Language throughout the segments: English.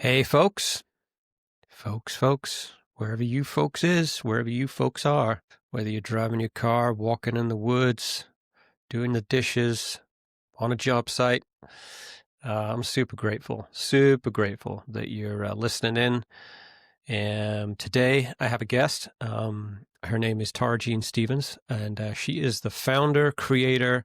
Hey, folks, wherever you folks is, wherever you folks are, whether you're driving your car, walking in the woods, doing the dishes, on a job site, I'm super grateful that you're listening in. And today I have a guest. Her name is Tara Jean Stevens, and she is the founder, creator,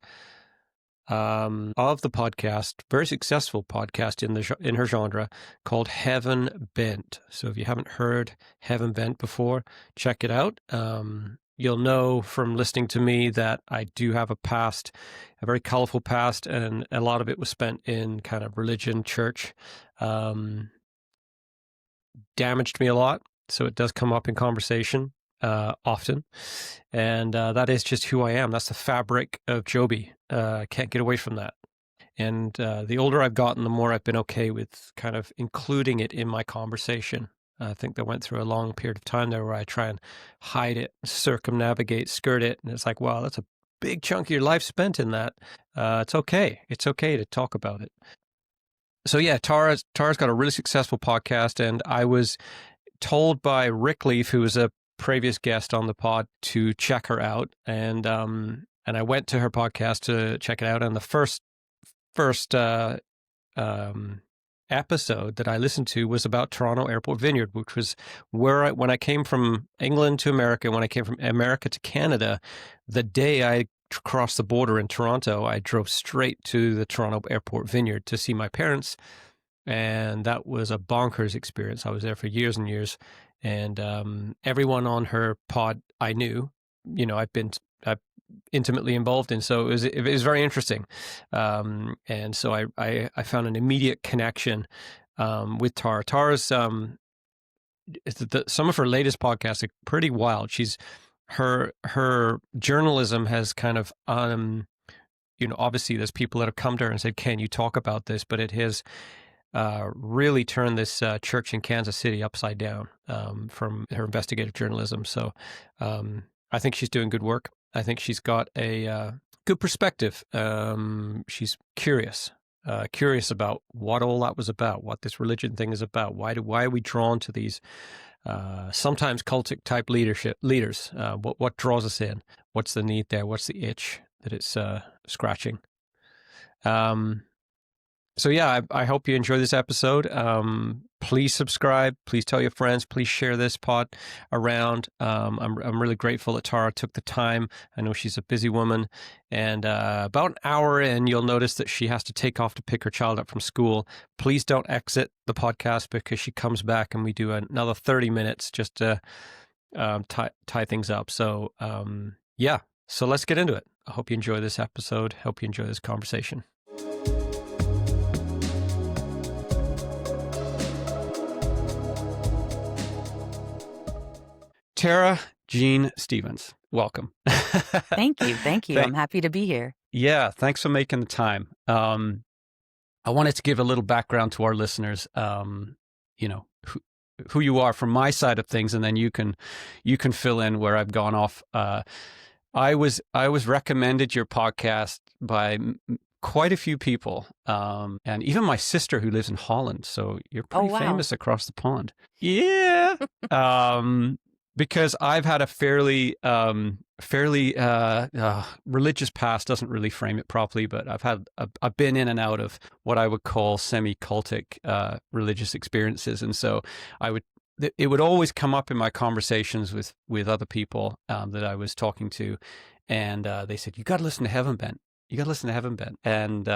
of the podcast, very successful podcast in her genre called Heaven Bent. So if you haven't heard Heaven Bent before, check it out. You'll know from listening to me that I do have a past, a very colorful past, and a lot of it was spent in kind of religion, church. Damaged me a lot, so it does come up in conversation often, and that is just who I am. That's the fabric of Joby. I can't get away from that. And the older I've gotten, the more I've been okay with kind of including it in my conversation. I think I went through a long period of time there where I try and hide it, circumnavigate, skirt it, and it's like, wow, that's a big chunk of your life spent in that. It's okay. It's okay to talk about it. So yeah, Tara's got a really successful podcast, and I was told by Rick Leaf, who was a previous guest on the pod, to check her out, and I went to her podcast to check it out. And the first episode that I listened to was about Toronto Airport Vineyard, which was where when I came from England to America, when I came from America to Canada, the day I crossed the border in Toronto, I drove straight to the Toronto Airport Vineyard to see my parents. And that was a bonkers experience. I was there for years and years, and everyone on her pod I knew, I've intimately involved in. So it was very interesting, and so I found an immediate connection with Tara. Tara's some of her latest podcasts are pretty wild. Her journalism has kind of obviously there's people that have come to her and said, "Can you talk about this?" But it has really turned this church in Kansas City upside down from her investigative journalism. So I think she's doing good work. I think she's got a good perspective. She's curious about what all that was about, what this religion thing is about. Why are we drawn to these sometimes cultic type leaders? What draws us in? What's the need there? What's the itch that it's scratching? So yeah, I hope you enjoy this episode. Please subscribe. Please tell your friends. Please share this pod around. I'm really grateful that Tara took the time. I know she's a busy woman, and about an hour in, you'll notice that she has to take off to pick her child up from school. Please don't exit the podcast, because she comes back and we do another 30 minutes just to tie things up. So yeah, so let's get into it. I hope you enjoy this episode. Hope you enjoy this conversation. Tara Jean Stevens, welcome. Thank you. I'm happy to be here. Yeah, thanks for making the time. I wanted to give a little background to our listeners, who you are from my side of things, and then you can fill in where I've gone off. I was recommended your podcast by quite a few people, and even my sister who lives in Holland. So you're pretty famous across the pond. Yeah. Because I've had a fairly religious past. Doesn't really frame it properly, but I've been in and out of what I would call semi-cultic religious experiences, and so it would always come up in my conversations with other people that I was talking to, and they said, "You got to listen to Heaven Bent. You got to listen to Heaven Bent," and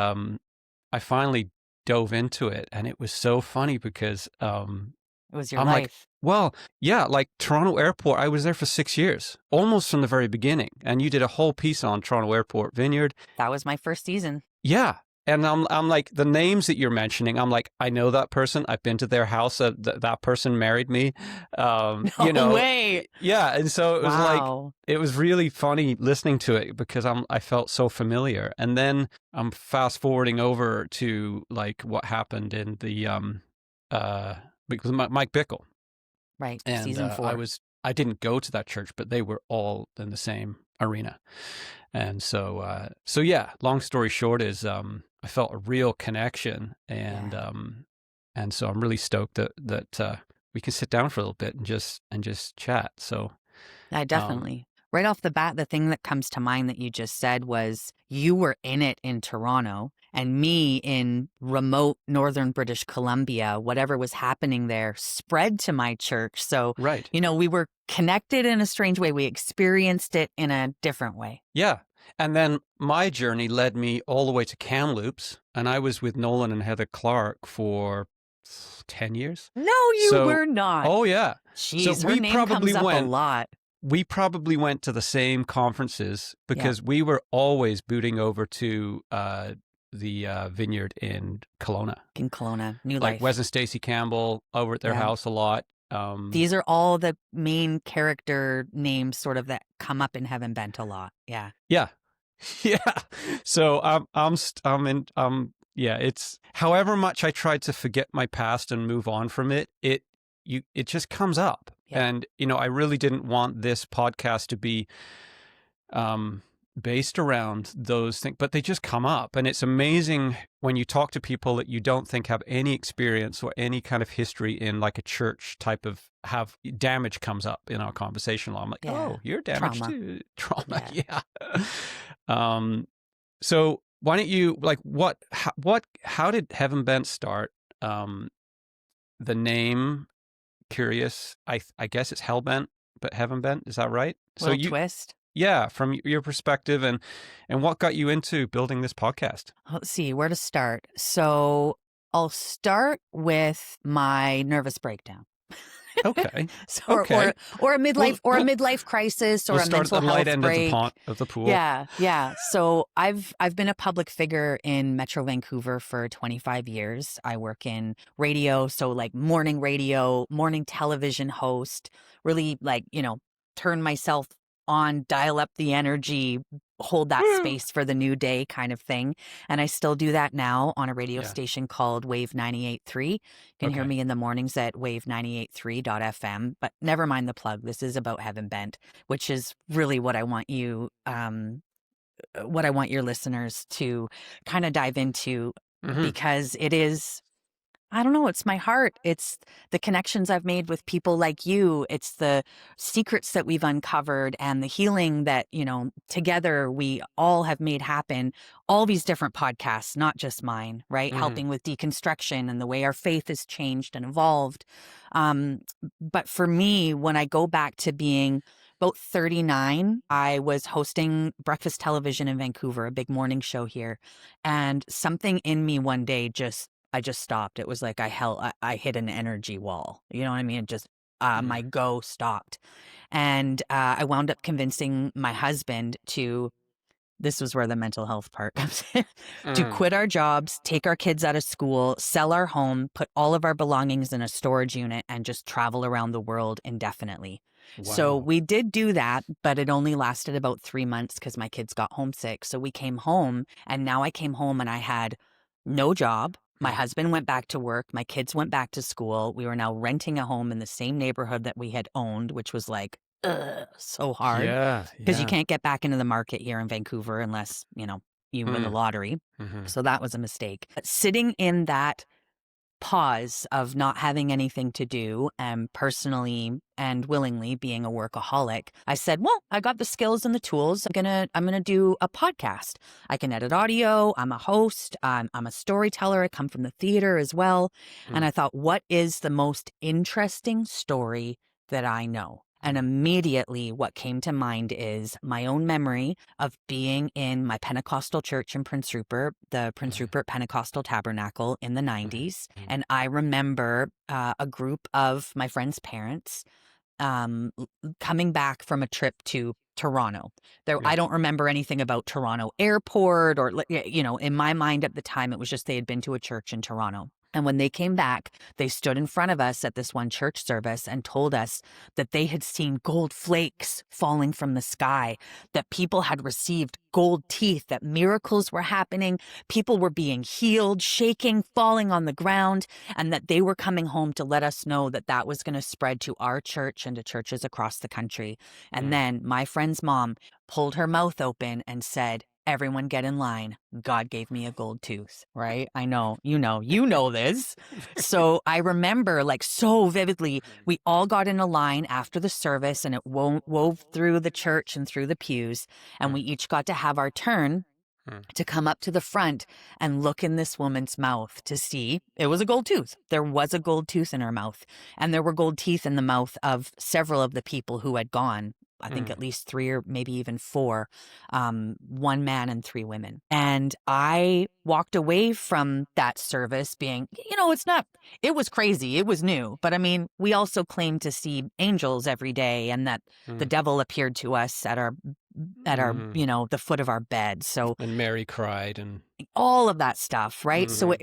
I finally dove into it, and it was so funny because it was your life. Like, well, yeah, like Toronto Airport, I was there for 6 years, almost from the very beginning. And you did a whole piece on Toronto Airport Vineyard. That was my first season. Yeah. And I'm like, the names that you're mentioning, I'm like, I know that person. I've been to their house. That person married me. No way. Yeah. And so it was it was really funny listening to it because I felt so familiar. And then I'm fast forwarding over to like what happened in the, because Mike Bickle. Right. And season 4. I didn't go to that church, but they were all in the same arena. And so yeah, long story short is, I felt a real connection, and And so I'm really stoked that we can sit down for a little bit and just chat. So I definitely. Right off the bat, the thing that comes to mind that you just said was you were in it in Toronto and me in remote northern British Columbia. Whatever was happening there spread to my church. So, right. we were connected in a strange way. We experienced it in a different way. Yeah. And then my journey led me all the way to Kamloops, and I was with Nolan and Heather Clark for 10 years. No, you were not. Oh, yeah. Jeez, so her name comes up a lot. We probably went to the same conferences because we were always booting over to the vineyard in Kelowna. In Kelowna, New like Life. Wes and Stacey Campbell over at their house a lot. These are all the main character names sort of that come up in Heaven Bent a lot. Yeah. Yeah. Yeah. So it's however much I tried to forget my past and move on from it, it just comes up. Yeah. And, I really didn't want this podcast to be based around those things, but they just come up. And it's amazing when you talk to people that you don't think have any experience or any kind of history in like a church type of damage comes up in our conversation. I'm like, oh, you're damaged too. Trauma. Yeah. So why don't you how did Heaven Bent start? The name, curious. I guess it's Hellbent, but Heaven Bent. Is that right? Twist. Yeah, from your perspective, and what got you into building this podcast? Let's see where to start. So I'll start with my nervous breakdown. Okay. Or a midlife crisis or a mental health break. Start at the light end of the pool. Yeah. So I've been a public figure in Metro Vancouver for 25 years. I work in radio, so like morning radio, morning television host. Really turn myself on, dial up the energy, hold that space for the new day kind of thing. And I still do that now on a radio station called Wave 98.3. You can hear me in the mornings at wave983.fm, but never mind the plug. This is about Heaven Bent, which is really what I want you, what I want your listeners to kind of dive into, because it is, I don't know, it's my heart. It's the connections I've made with people like you. It's the secrets that we've uncovered and the healing that, together we all have made happen. All these different podcasts, not just mine, right? Helping with deconstruction and the way our faith has changed and evolved. But for me, when I go back to being about 39, I was hosting breakfast television in Vancouver, a big morning show here. And something in me one day I just stopped. It was like I hit an energy wall. You know what I mean? It just, my go stopped. And I wound up convincing my husband this was where the mental health part comes in, to quit our jobs, take our kids out of school, sell our home, put all of our belongings in a storage unit, and just travel around the world indefinitely. Wow. So we did do that, but it only lasted about 3 months because my kids got homesick. So we came home, and now I came home and I had no job. My husband went back to work. My kids went back to school. We were now renting a home in the same neighborhood that we had owned, which was like, so hard. Yeah. Because you can't get back into the market here in Vancouver unless, you win the lottery. So that was a mistake. But sitting in that pause of not having anything to do and personally and willingly being a workaholic, I said, well, I got the skills and the tools. I'm gonna do a podcast. I can edit audio. I'm a host. I'm a storyteller. I come from the theater as well. And I thought, what is the most interesting story that I know? And immediately what came to mind is my own memory of being in my Pentecostal church in Prince Rupert, the Prince Rupert Pentecostal Tabernacle in the 90s. And I remember a group of my friends' parents coming back from a trip to Toronto. I don't remember anything about Toronto Airport or, in my mind at the time, it was just they had been to a church in Toronto. And when they came back, they stood in front of us at this one church service and told us that they had seen gold flakes falling from the sky, that people had received gold teeth, that miracles were happening, people were being healed, shaking, falling on the ground, and that they were coming home to let us know that that was going to spread to our church and to churches across the country. And then my friend's mom pulled her mouth open and said, everyone get in line. God gave me a gold tooth, right? I know, you know this. So I remember like so vividly, we all got in a line after the service and it wove through the church and through the pews. And we each got to have our turn to come up to the front and look in this woman's mouth to see it was a gold tooth. There was a gold tooth in her mouth, and there were gold teeth in the mouth of several of the people who had gone. I think at least 3 or maybe even 4, 1 man and 3 women. And I walked away from that service being, it was crazy. It was new. But I mean, we also claim to see angels every day and that the devil appeared to us at our, the foot of our bed. So, and Mary cried and all of that stuff, right? So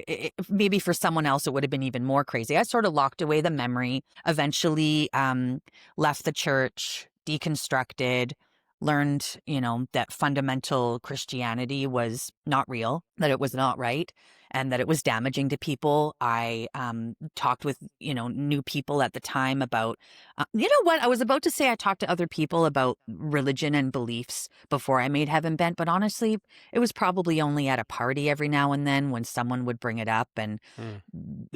maybe for someone else, it would have been even more crazy. I sort of locked away the memory, eventually left the church, deconstructed, learned, that fundamental Christianity was not real, that it was not right, and that it was damaging to people. I talked with, new people at the time about, you know what? I was about to say I talked to other people about religion and beliefs before I made Heaven Bent, but honestly, it was probably only at a party every now and then when someone would bring it up, and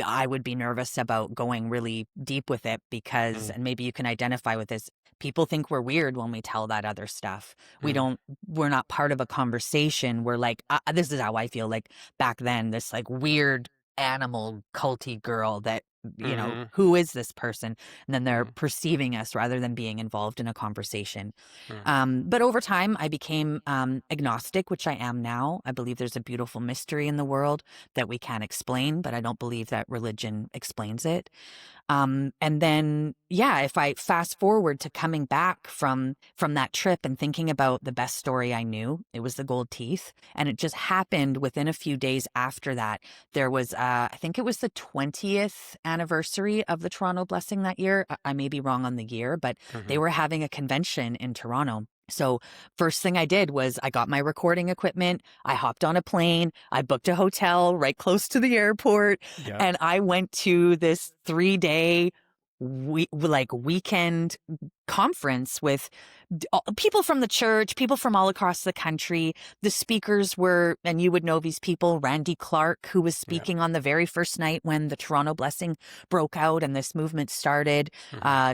I would be nervous about going really deep with it because, and maybe you can identify with this, people think we're weird when we tell that other stuff. We're not part of a conversation. We're like, this is how I feel like back then, this like weird animal culty girl that, who is this person? And then they're perceiving us rather than being involved in a conversation. But over time, I became agnostic, which I am now. I believe there's a beautiful mystery in the world that we can't explain, but I don't believe that religion explains it. And then, if I fast forward to coming back from that trip and thinking about the best story I knew, it was the gold teeth. And it just happened within a few days after that. There was, I think it was the 20th anniversary of the Toronto Blessing that year. I may be wrong on the year, but they were having a convention in Toronto. So first thing I did was I got my recording equipment. I hopped on a plane. I booked a hotel right close to the airport. Yeah. And I went to this 3-day weekend conference with people from the church, people from all across the country. The speakers were, and you would know these people, Randy Clark, who was speaking on the very first night when the Toronto Blessing broke out and this movement started.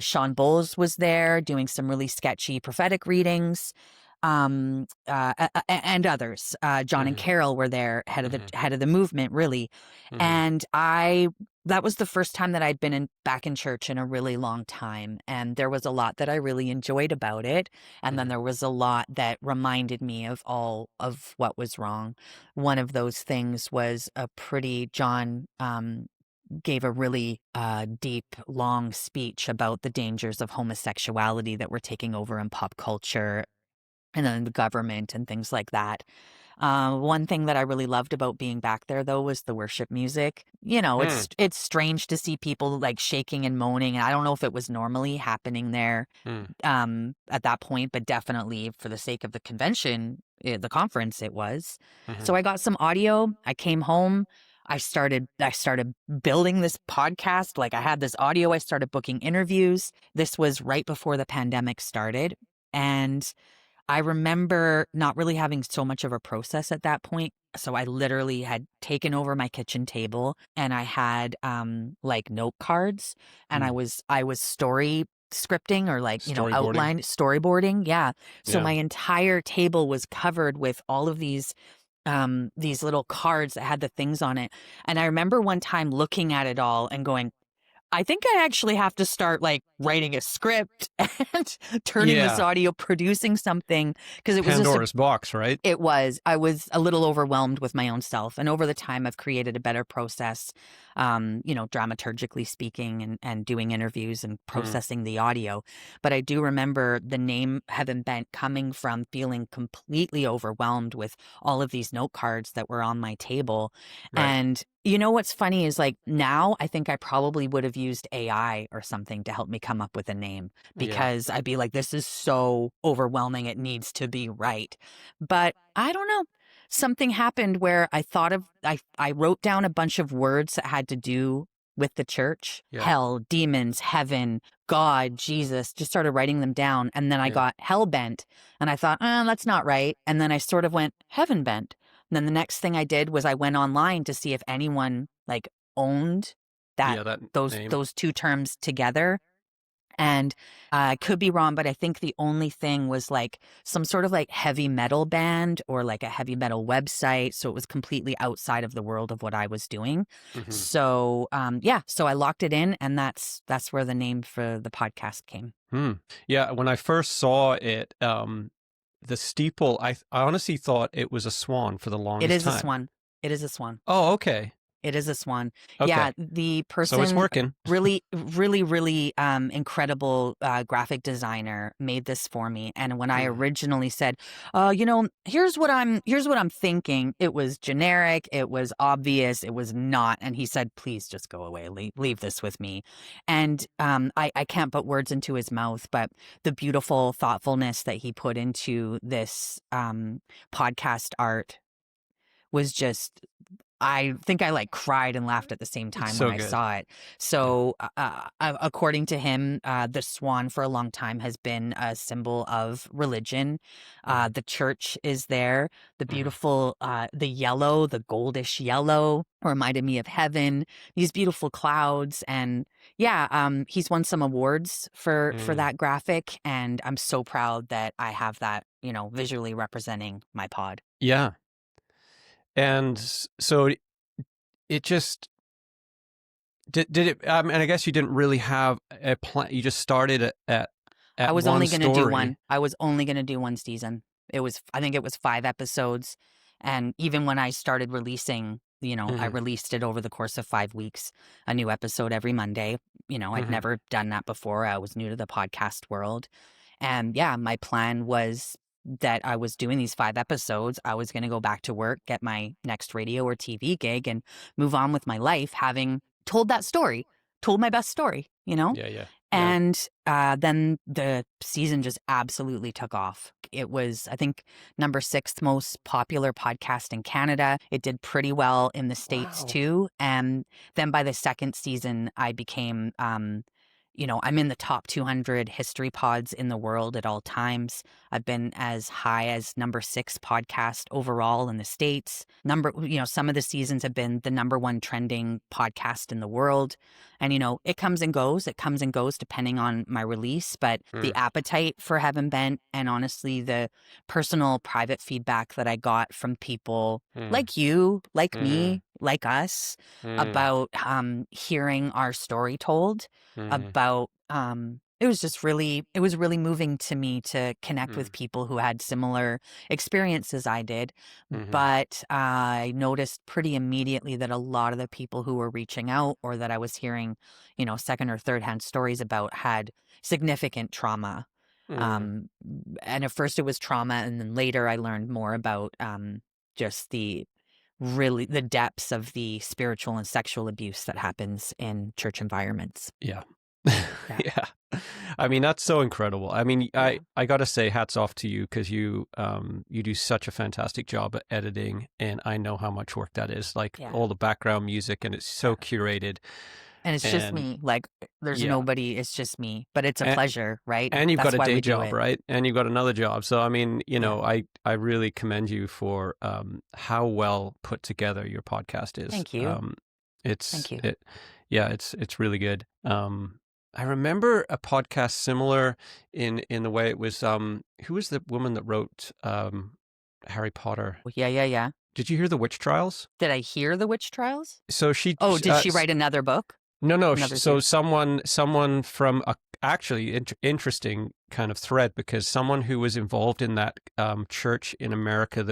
Sean Bowles was there doing some really sketchy prophetic readings. And others, John and Carol were there, head of the movement, really. And that was the first time that I'd been back in church in a really long time. And there was a lot that I really enjoyed about it. And then there was a lot that reminded me of all of what was wrong. One of those things was John gave a really deep, long speech about the dangers of homosexuality that were taking over in pop culture and then the government and things like that. One thing that I really loved about being back there, though, was the worship music. It's strange to see people like shaking and moaning. And I don't know if it was normally happening there at that point, but definitely for the sake of the convention, the conference, it was. So I got some audio. I came home. I started building this podcast. Like I had this audio. I started booking interviews. This was right before the pandemic started. And I remember not really having so much of a process at that point. So I literally had taken over my kitchen table and I had like note cards and I was story scripting or like, outline storyboarding. Yeah. So my entire table was covered with all of these little cards that had the things on it. And I remember one time looking at it all and going, I think I actually have to start like writing a script and turning this audio, producing something, because it was Pandora's box, right? It was. I was a little overwhelmed with my own self. And over the time, I've created a better process, dramaturgically speaking and doing interviews and processing the audio. But I do remember the name Heaven Bent coming from feeling completely overwhelmed with all of these note cards that were on my table. Right. And you know what's funny is like now I think I probably would have used AI or something to help me come up with a name because I'd be like, this is so overwhelming. It needs to be right. But I don't know. Something happened where I wrote down a bunch of words that had to do with the church. Yeah. Hell, demons, heaven, God, Jesus, just started writing them down. And then I got hell bent and I thought, that's not right. And then I sort of went heaven bent. And then the next thing I did was I went online to see if anyone like owned that name. those two terms together. And I could be wrong, but I think the only thing was like some sort of like heavy metal band or like a heavy metal website. So it was completely outside of the world of what I was doing. Mm-hmm. So so I locked it in, and that's where the name for the podcast came. Yeah, when I first saw it, the steeple, I honestly thought it was a swan for the longest time. It is a swan. It is a swan. Oh, okay. It is a swan. Okay. Yeah, the person, so it's working. really incredible graphic designer made this for me. And when I originally said, here's what I'm thinking, it was generic, it was obvious, it was not. And he said, please just go away, leave this with me. And I can't put words into his mouth, but the beautiful thoughtfulness that he put into this podcast art was just, I think I like cried and laughed at the same time when I saw it. So according to him, the swan for a long time has been a symbol of religion. The church is there. The beautiful, the yellow, the goldish yellow reminded me of heaven, these beautiful clouds. And he's won some awards for that graphic. And I'm so proud that I have that, visually representing my pod. Yeah. And so it just did it. And I guess you didn't really have a plan. You just started at I was one only going to do story. one. I was only going to do one season. I think it was 5 episodes. And even when I started releasing, I released it over the course of 5 weeks, a new episode every Monday. I'd never done that before. I was new to the podcast world. And my plan was that I was doing these 5 episodes. I was going to go back to work, get my next radio or TV gig, and move on with my life, having told my best story, Yeah. And then the season just absolutely took off. It was, I think, number 6th most popular podcast in Canada. It did pretty well in the States too. And then by the 2nd season, I became I'm in the top 200 history pods in the world at all times. I've been as high as number 6 podcast overall in the States. Some of the seasons have been the number 1 trending podcast in the world. And, it comes and goes. It comes and goes depending on my release. But the appetite for Heaven Bent, and honestly, the personal private feedback that I got from people like you, like me, like us, about hearing our story told, about it was really moving to me to connect with people who had similar experiences I did. But I noticed pretty immediately that a lot of the people who were reaching out, or that I was hearing, second or third hand stories about, had significant trauma. And at first it was trauma, and then later I learned more about just the depths of the spiritual and sexual abuse that happens in church environments. Yeah. I mean, that's so incredible. I mean, I got to say hats off to you, because you do such a fantastic job at editing, and I know how much work that is, like all the background music, and it's so curated. And it's just me. Like, there's nobody. It's just me. But it's a pleasure, right? And you've got a day job, right? And you've got another job. So, I mean, I really commend you for how well put together your podcast is. Thank you. Thank you. It's really good. I remember a podcast similar in the way it was. Who was the woman that wrote Harry Potter? Yeah. Did you hear the witch trials? Did I hear the witch trials? So she. Oh, did she write another book? No. So someone from a actually interesting kind of thread, because someone who was involved in that church in America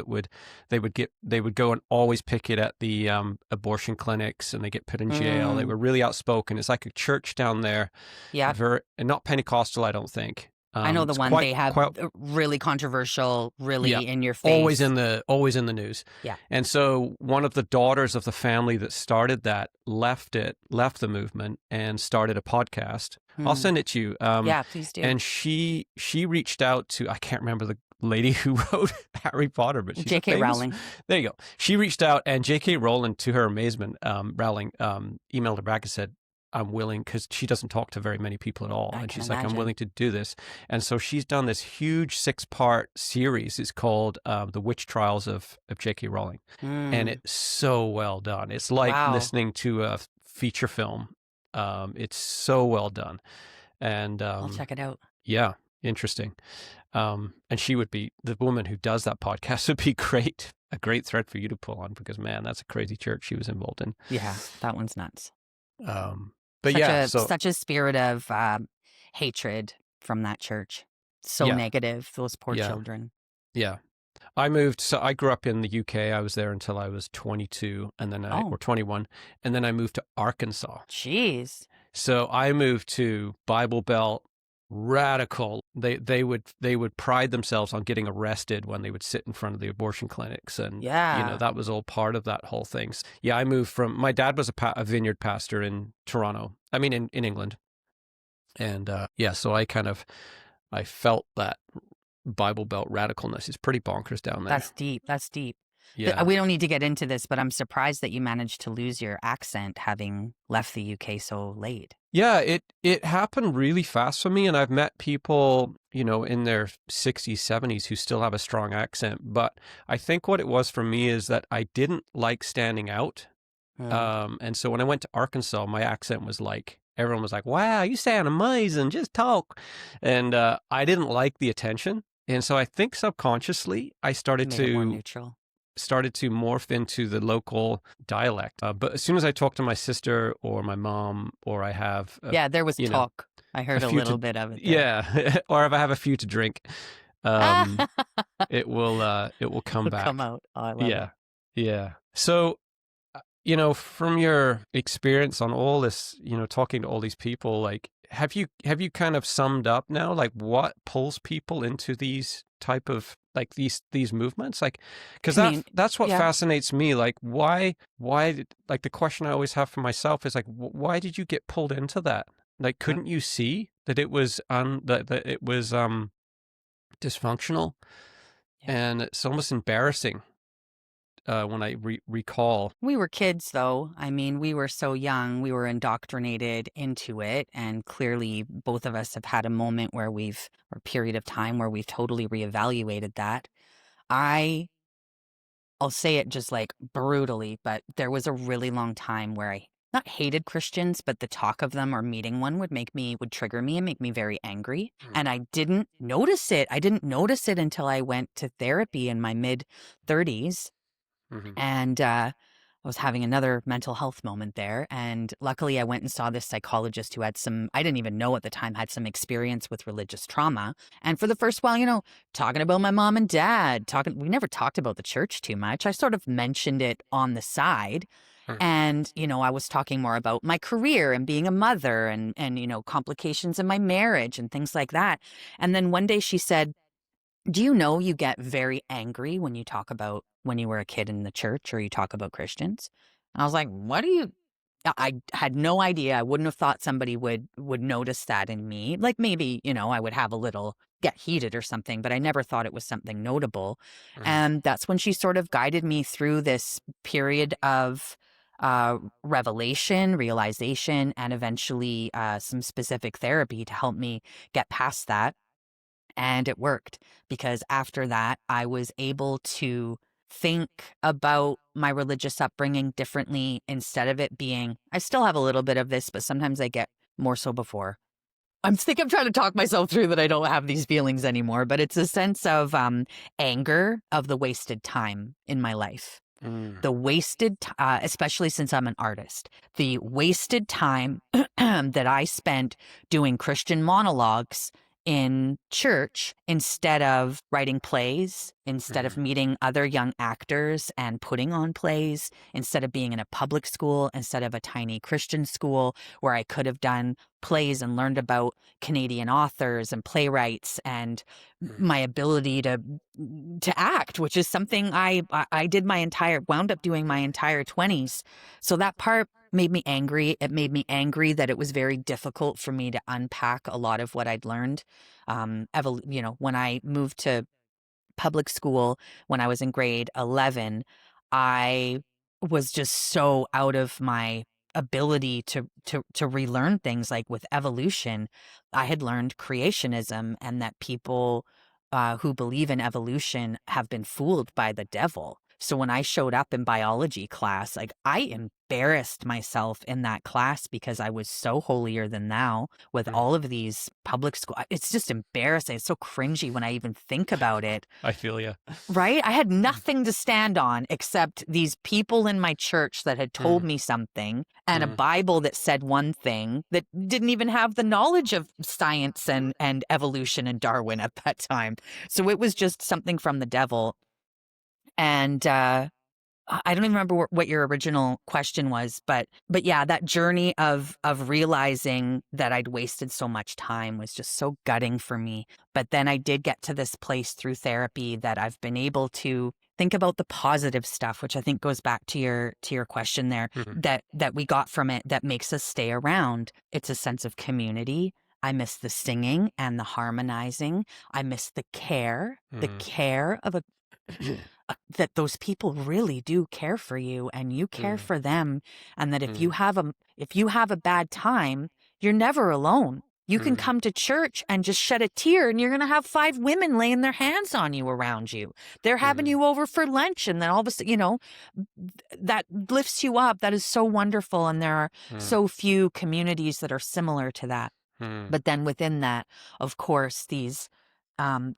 they would go and always picket at the abortion clinics, and they get put in jail. They were really outspoken. It's like a church down there. Yeah. Not Pentecostal, I don't think. I know the one they have really controversial, really in your face. Always in the news. Yeah. And so one of the daughters of the family that started that left the movement and started a podcast. I'll send it to you. Yeah, please do. And she reached out to, I can't remember the lady who wrote Harry Potter, but she's J.K. Rowling. There you go. She reached out, and J.K. Rowling, to her amazement, Rowling emailed her back and said, I'm willing, because she doesn't talk to very many people at all. I And can she's like, I'm imagine. willing to do this. And so she's done this huge 6-part series. It's called The Witch Trials of J.K. Rowling. And Mm, it's so well done. It's like wow. listening to a feature film. It's so well done. And I'll check it out. yeah, interesting. And she would be, the woman who does that podcast would be great, a great thread for you to pull on, because man, that's a crazy church she was involved in. Yeah, that one's nuts. But yeah, so Such a spirit of hatred from that church. So yeah, negative, those poor yeah, children. yeah. So I grew up in the UK. I was there until I was 22, and then Oh, or 21, and then I moved to Arkansas. jeez. So I moved to Bible Belt, radical. They would pride themselves on getting arrested when they would sit in front of the abortion clinics, and Yeah. that was all part of that whole thing. Yeah, I moved from, my dad was a vineyard pastor in Toronto. I mean, in England, and yeah, so I felt that Bible Belt radicalness is pretty bonkers down there. That's deep. That's deep. Yeah. We don't need to get into this, but I'm surprised that you managed to lose your accent having left the UK so late. Yeah, it happened really fast for me, and I've met people, in their 60s, 70s who still have a strong accent. But I think what it was for me is that I didn't like standing out. Mm. And so when I went to Arkansas, my accent was like, everyone was like, wow, you sound amazing, just talk. And I didn't like the attention. And so I think subconsciously I You made it more neutral. started to morph into the local dialect. But as soon as I talk to my sister or my mom, or I have, Yeah, there was you know, talk. I a heard a few little to, bit of it there. yeah, or if I have a few to drink, um, it will come It'll come back. out. Oh, I love it. Yeah, yeah. So, from your experience on all this, talking to all these people, like, have you kind of summed up now, like, what pulls people into these type of, like, these movements, like, because that's what Yeah. fascinates me, like, why did, like, the question I always have for myself is like, why did you get pulled into that? Like, couldn't you see that it was that it was dysfunctional? Yeah. And it's almost embarrassing when I recall. We were kids, though. I mean, we were so young. We were indoctrinated into it. And clearly, both of us have had a moment where or a period of time where we've totally reevaluated that. I'll say it just like brutally, but there was a really long time where I not hated Christians, but the talk of them or meeting one would trigger me and make me very angry. And I didn't notice it. I didn't notice it until I went to therapy in my mid 30s. Mm-hmm. And I was having another mental health moment there. And luckily, I went and saw this psychologist who had I didn't even know at the time, had some experience with religious trauma. And for the first while, talking about my mom and dad, we never talked about the church too much. I sort of mentioned it on the side. And, I was talking more about my career and being a mother and complications in my marriage and things like that. And then one day she said, do you know you get very angry when you talk about when you were a kid in the church or you talk about Christians? And I was like, what do you? I had no idea. I wouldn't have thought somebody would notice that in me. Like maybe, I would have a little get heated or something, but I never thought it was something notable. And that's when she sort of guided me through this period of revelation, realization, and eventually some specific therapy to help me get past that. And it worked because after that, I was able to think about my religious upbringing differently instead of it being, I still have a little bit of this, but sometimes I get more so before. I think I'm trying to talk myself through that I don't have these feelings anymore, but it's a sense of anger of the wasted time in my life. The wasted, especially since I'm an artist, the wasted time that I spent doing Christian monologues in church instead of writing plays, instead of meeting other young actors and putting on plays, instead of being in a public school, instead of a tiny Christian school where I could have done plays and learned about Canadian authors and playwrights and my ability to act, which is something I wound up doing my entire 20s. So that part made me angry. It made me angry that it was very difficult for me to unpack a lot of what I'd learned. When I moved to public school when I was in grade 11, I was just so out of my ability to relearn things. Like with evolution, I had learned creationism, and that people who believe in evolution have been fooled by the devil. So when I showed up in biology class, like I embarrassed myself in that class because I was so holier than thou with all of these public school. It's just embarrassing. It's so cringy when I even think about it. I feel you. Right? I had nothing to stand on except these people in my church that had told me something, and a Bible that said one thing that didn't even have the knowledge of science and evolution and Darwin at that time. So it was just something from the devil. And I don't even remember what your original question was, but yeah, that journey of realizing that I'd wasted so much time was just so gutting for me. But then I did get to this place through therapy that I've been able to think about the positive stuff, which I think goes back to your question there, that we got from it that makes us stay around. It's a sense of community. I miss the singing and the harmonizing. I miss the care of that those people really do care for you, and you care for them, and that if you have a bad time, you're never alone. You can come to church and just shed a tear, and you're going to have 5 women laying their hands on you around you. They're having you over for lunch, and then all of a sudden, that lifts you up. That is so wonderful, and there are so few communities that are similar to that. But then within that, of course, these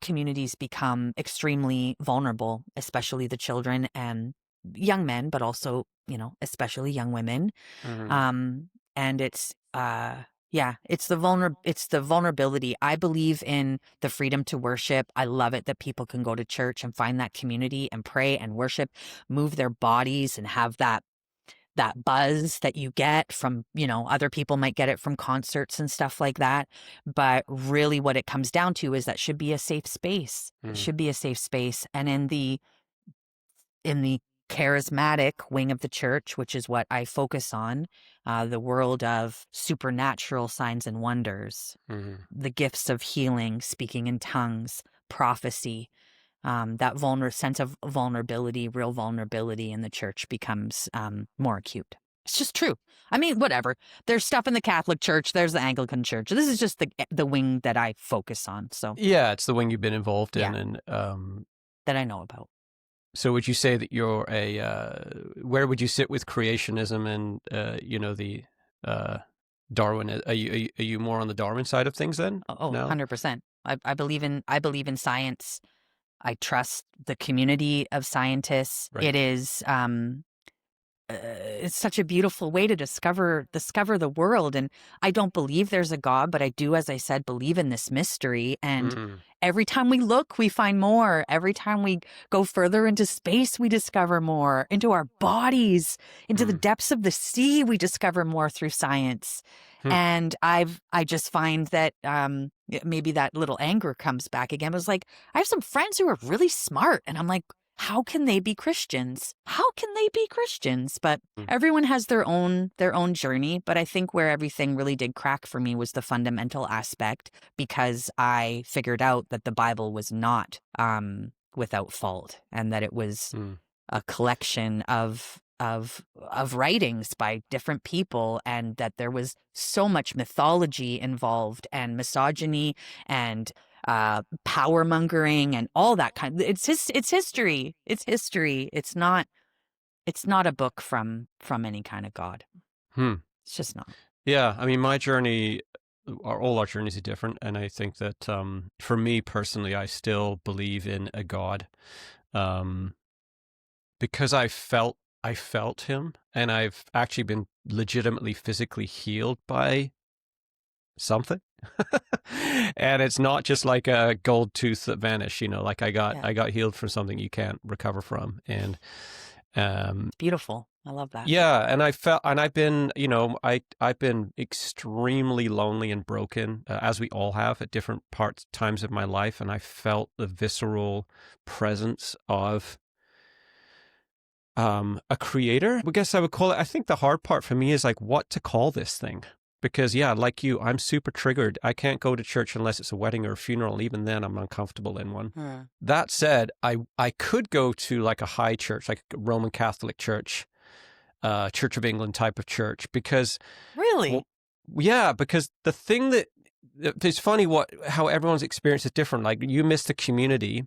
communities become extremely vulnerable, especially the children and young men, but also, especially young women. And it's it's the vulnerability. I believe in the freedom to worship. I love it that people can go to church and find that community and pray and worship, move their bodies, and have that buzz that you get from, other people might get it from concerts and stuff like that. But really what it comes down to is that should be a safe space. It should be a safe space. And in the charismatic wing of the church, which is what I focus on, the world of supernatural signs and wonders, the gifts of healing, speaking in tongues, prophecy, that sense of vulnerability, real vulnerability in the church becomes more acute. It's just true. I mean, whatever. There's stuff in the Catholic Church. There's the Anglican Church. This is just the wing that I focus on. So yeah, it's the wing you've been involved in, and that I know about. So would you say that you're where would you sit with creationism and the Darwin? Are you more on the Darwin side of things then? Oh, No? 100%. I believe in science. I trust the community of scientists. Right. It is it's such a beautiful way to discover the world. And I don't believe there's a God, but I do, as I said, believe in this mystery. And every time we look, we find more. Every time we go further into space, we discover more. Into our bodies, into the depths of the sea, we discover more through science. And I just find that maybe that little anger comes back again. It was like, I have some friends who are really smart, and I'm like, how can they be Christians? How can they be Christians? But everyone has their own journey. But I think where everything really did crack for me was the fundamental aspect, because I figured out that the Bible was not without fault, and that it was a collection of writings by different people, and that there was so much mythology involved, and misogyny, and power mongering, and all that kind. It's history. It's history. It's not a book from any kind of God. It's just not. Yeah, I mean, my journey, all our journeys are different, and I think that for me personally, I still believe in a God, because I felt him, and I've actually been legitimately physically healed by something. And it's not just like a gold tooth that vanished, like I got healed from something you can't recover from. And it's beautiful. I love that. Yeah, and I've been, I've been extremely lonely and broken, as we all have at different times of my life, and I felt the visceral presence of a creator, I guess I would call it. I think the hard part for me is like what to call this thing. Because yeah, like you, I'm super triggered. I can't go to church unless it's a wedding or a funeral. Even then, I'm uncomfortable in one. That said, I could go to like a high church, like a Roman Catholic church, Church of England type of church because, well, Really? yeah, because the thing that it's funny how everyone's experience is different. Like you missed the community.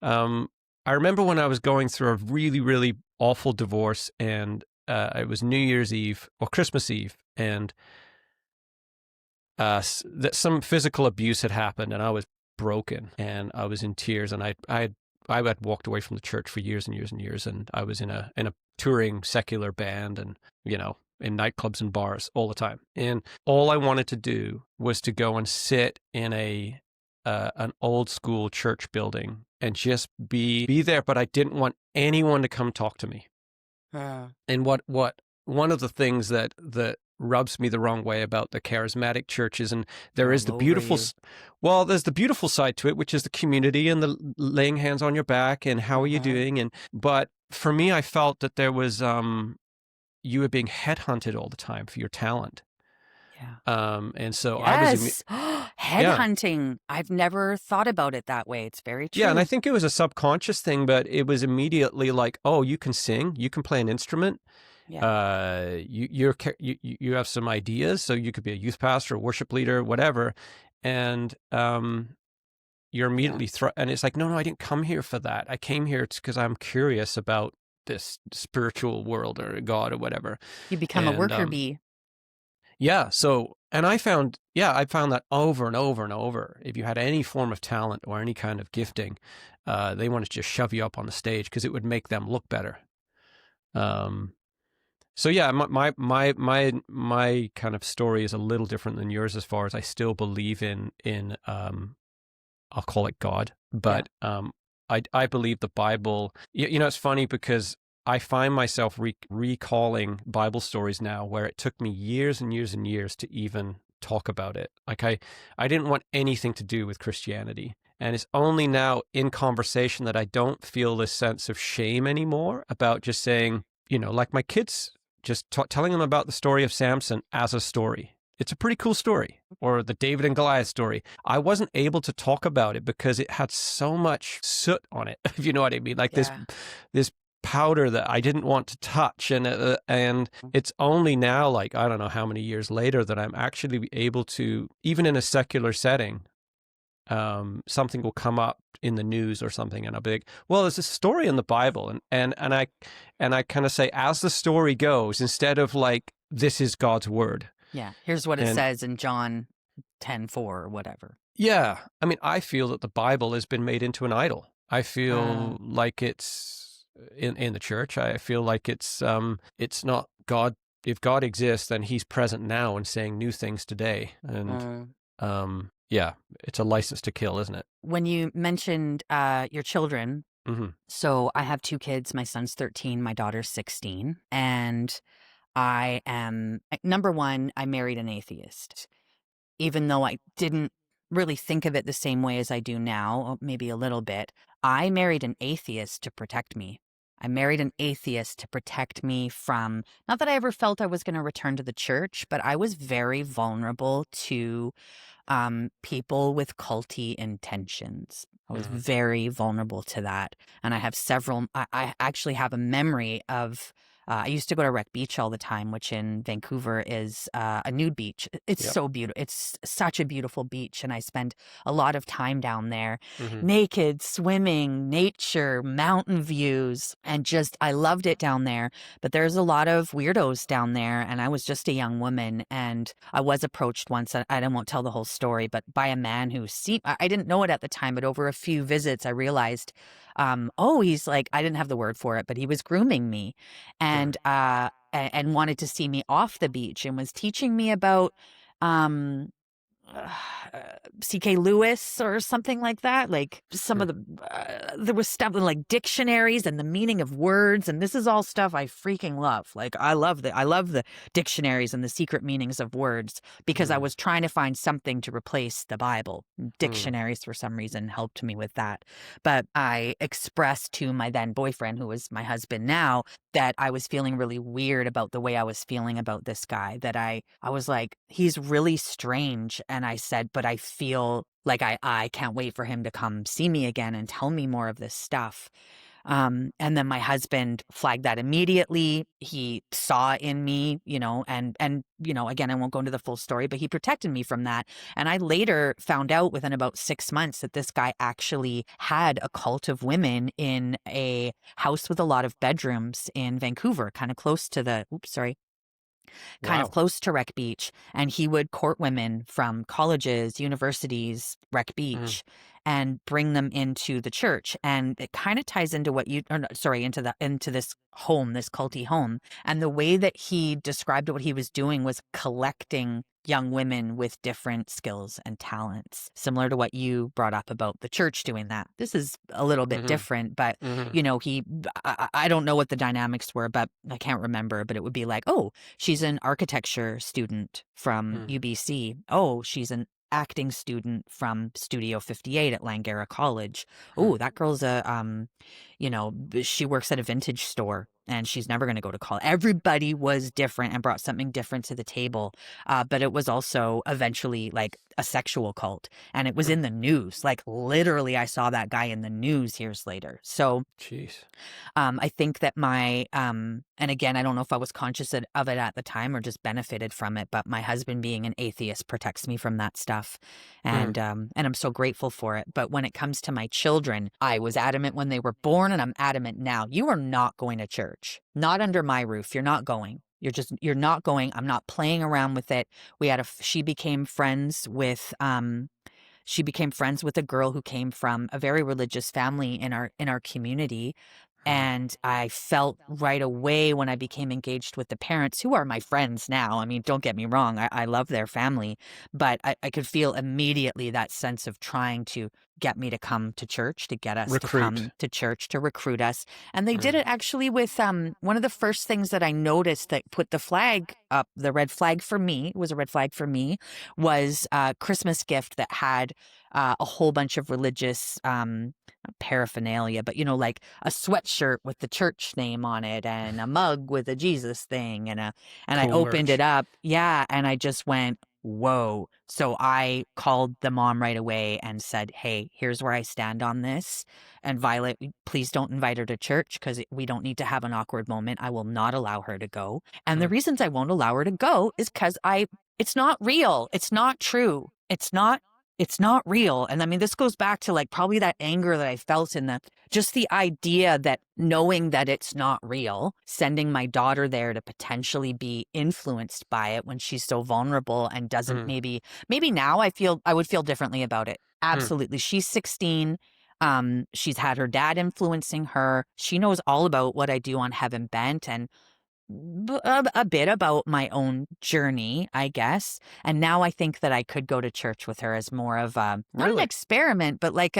I remember when I was going through a really, really awful divorce, and it was New Year's Eve or Christmas Eve, and that some physical abuse had happened, and I was broken, and I was in tears, and I had walked away from the church for years and years and years, and I was in a touring secular band, and in nightclubs and bars all the time, and all I wanted to do was to go and sit in an old school church building and just be there, but I didn't want anyone to come talk to me. And what one of the things that rubs me the wrong way about the charismatic churches, and there is the beautiful, there's the beautiful side to it, which is the community and the laying hands on your back and how are you doing, but for me, I felt that there was you were being headhunted all the time for your talent. Yeah. And so Yes. yeah. Headhunting. I've never thought about it that way. It's very true. Yeah, and I think it was a subconscious thing, but it was immediately like, oh, you can sing, you can play an instrument. Yeah. You have some ideas, so you could be a youth pastor, a worship leader, whatever, and you're immediately and it's like, no, I didn't come here for that. I came here because I'm curious about this spiritual world or God or whatever. You become a worker bee. Yeah. So, and I found that over and over and over. If you had any form of talent or any kind of gifting, they wanted to just shove you up on the stage because it would make them look better. So yeah, my kind of story is a little different than yours as far as I still believe in I'll call it God, but I believe the Bible. It's funny because I find myself recalling Bible stories now where it took me years and years and years to even talk about it. Like I didn't want anything to do with Christianity. And it's only now in conversation that I don't feel this sense of shame anymore about just saying, like my kids, just telling them about the story of Samson as a story. It's a pretty cool story. Or the David and Goliath story. I wasn't able to talk about it because it had so much soot on it, if you know what I mean. Like this powder that I didn't want to touch, and it's only now, like I don't know how many years later, that I'm actually able to, even in a secular setting, something will come up in the news or something, and I'll be like, well, there's a story in the Bible, and I kind of say, as the story goes, instead of like, this is God's word. Yeah, here's what it says in John 10:4 or whatever. Yeah, I mean, I feel that the Bible has been made into an idol. I feel like it's in the church. I feel like it's not God. If God exists, then He's present now and saying new things today. And yeah, it's a license to kill, isn't it? When you mentioned your children, so I have 2 kids. My son's 13, my daughter's 16, and I am, number one, I married an atheist. Even though I didn't really think of it the same way as I do now, maybe a little bit, I married an atheist to protect me. I married an atheist to protect me from, not that I ever felt I was going to return to the church, but I was very vulnerable to people with culty intentions. I was very vulnerable to that. And I have I actually have a memory of, I used to go to Wreck Beach all the time, which in Vancouver is a nude beach. It's so beautiful. It's such a beautiful beach. And I spend a lot of time down there, naked, swimming, nature, mountain views, and just, I loved it down there. But there's a lot of weirdos down there. And I was just a young woman. And I was approached once, I won't tell the whole story, but by a man who I didn't know it at the time, but over a few visits, I realized, he's like, I didn't have the word for it, but he was grooming me. And wanted to see me off the beach and was teaching me about C.K. Lewis or something like that. Like some of there was stuff like dictionaries and the meaning of words. And this is all stuff I freaking love. Like I love the dictionaries and the secret meanings of words because I was trying to find something to replace the Bible. Dictionaries for some reason helped me with that. But I expressed to my then boyfriend, who was my husband now, that I was feeling really weird about the way I was feeling about this guy, that I was like, he's really strange. And I said, but I feel like I can't wait for him to come see me again and tell me more of this stuff. And then my husband flagged that immediately. He saw in me, and again, I won't go into the full story, but he protected me from that. And I later found out within about 6 months that this guy actually had a cult of women in a house with a lot of bedrooms in Vancouver, kind of close to Wow. Wreck Beach, and he would court women from colleges, universities, Wreck Mm, Beach, and bring them into the church. And it kind of ties into what you, or no, sorry, into this home, this culty home. And the way that he described what he was doing was collecting young women with different skills and talents, similar to what you brought up about the church doing that. This is a little bit mm-hmm, different, but mm-hmm, I don't know what the dynamics were, but I can't remember, but it would be like, oh, she's an architecture student from mm, UBC. Oh, she's an acting student from Studio 58 at Langara College. mm, Oh, that girl's she works at a vintage store and she's never going to go to college. Everybody was different and brought something different to the table. But it was also eventually like a sexual cult, and it was mm. in the news. Like literally, I saw that guy in the news years later. So Jeez. I think that and again, I don't know if I was conscious of it at the time or just benefited from it, but my husband being an atheist protects me from that stuff. Mm, And I'm so grateful for it. But when it comes to my children, I was adamant when they were born, and I'm adamant now. You are not going to church, not under my roof. You're not going. You're not going. I'm not playing around with it. She became friends with a girl who came from a very religious family in our community. mm, And I felt right away when I became engaged with the parents, who are my friends now. I mean, don't get me wrong, I love their family, but I could feel immediately that sense of trying to get me to come to church, to get us to recruit. come to church, to recruit us. And they did Mm, it actually with one of the first things that I noticed that put the flag up, the red flag for me, it was a red flag for me, was a Christmas gift that had a whole bunch of religious paraphernalia, but like a sweatshirt with the church name on it and a mug with a Jesus thing and I cool opened it merch. up. Yeah, and I just went, whoa. So I called the mom right away and said, "Hey, here's where I stand on this. And Violet, please don't invite her to church because we don't need to have an awkward moment. I will not allow her to go. And the Mm, reasons I won't allow her to go is because it's not real. It's not true. It's not real." And I mean, this goes back to like probably that anger that I felt in just the idea that knowing that it's not real, sending my daughter there to potentially be influenced by it when she's so vulnerable and doesn't mm, maybe now I would feel differently about it. mm, Absolutely. She's 16. She's had her dad influencing her. She knows all about what I do on Heaven Bent and a bit about my own journey, I guess. And now I think that I could go to church with her as more of not an really? experiment, but like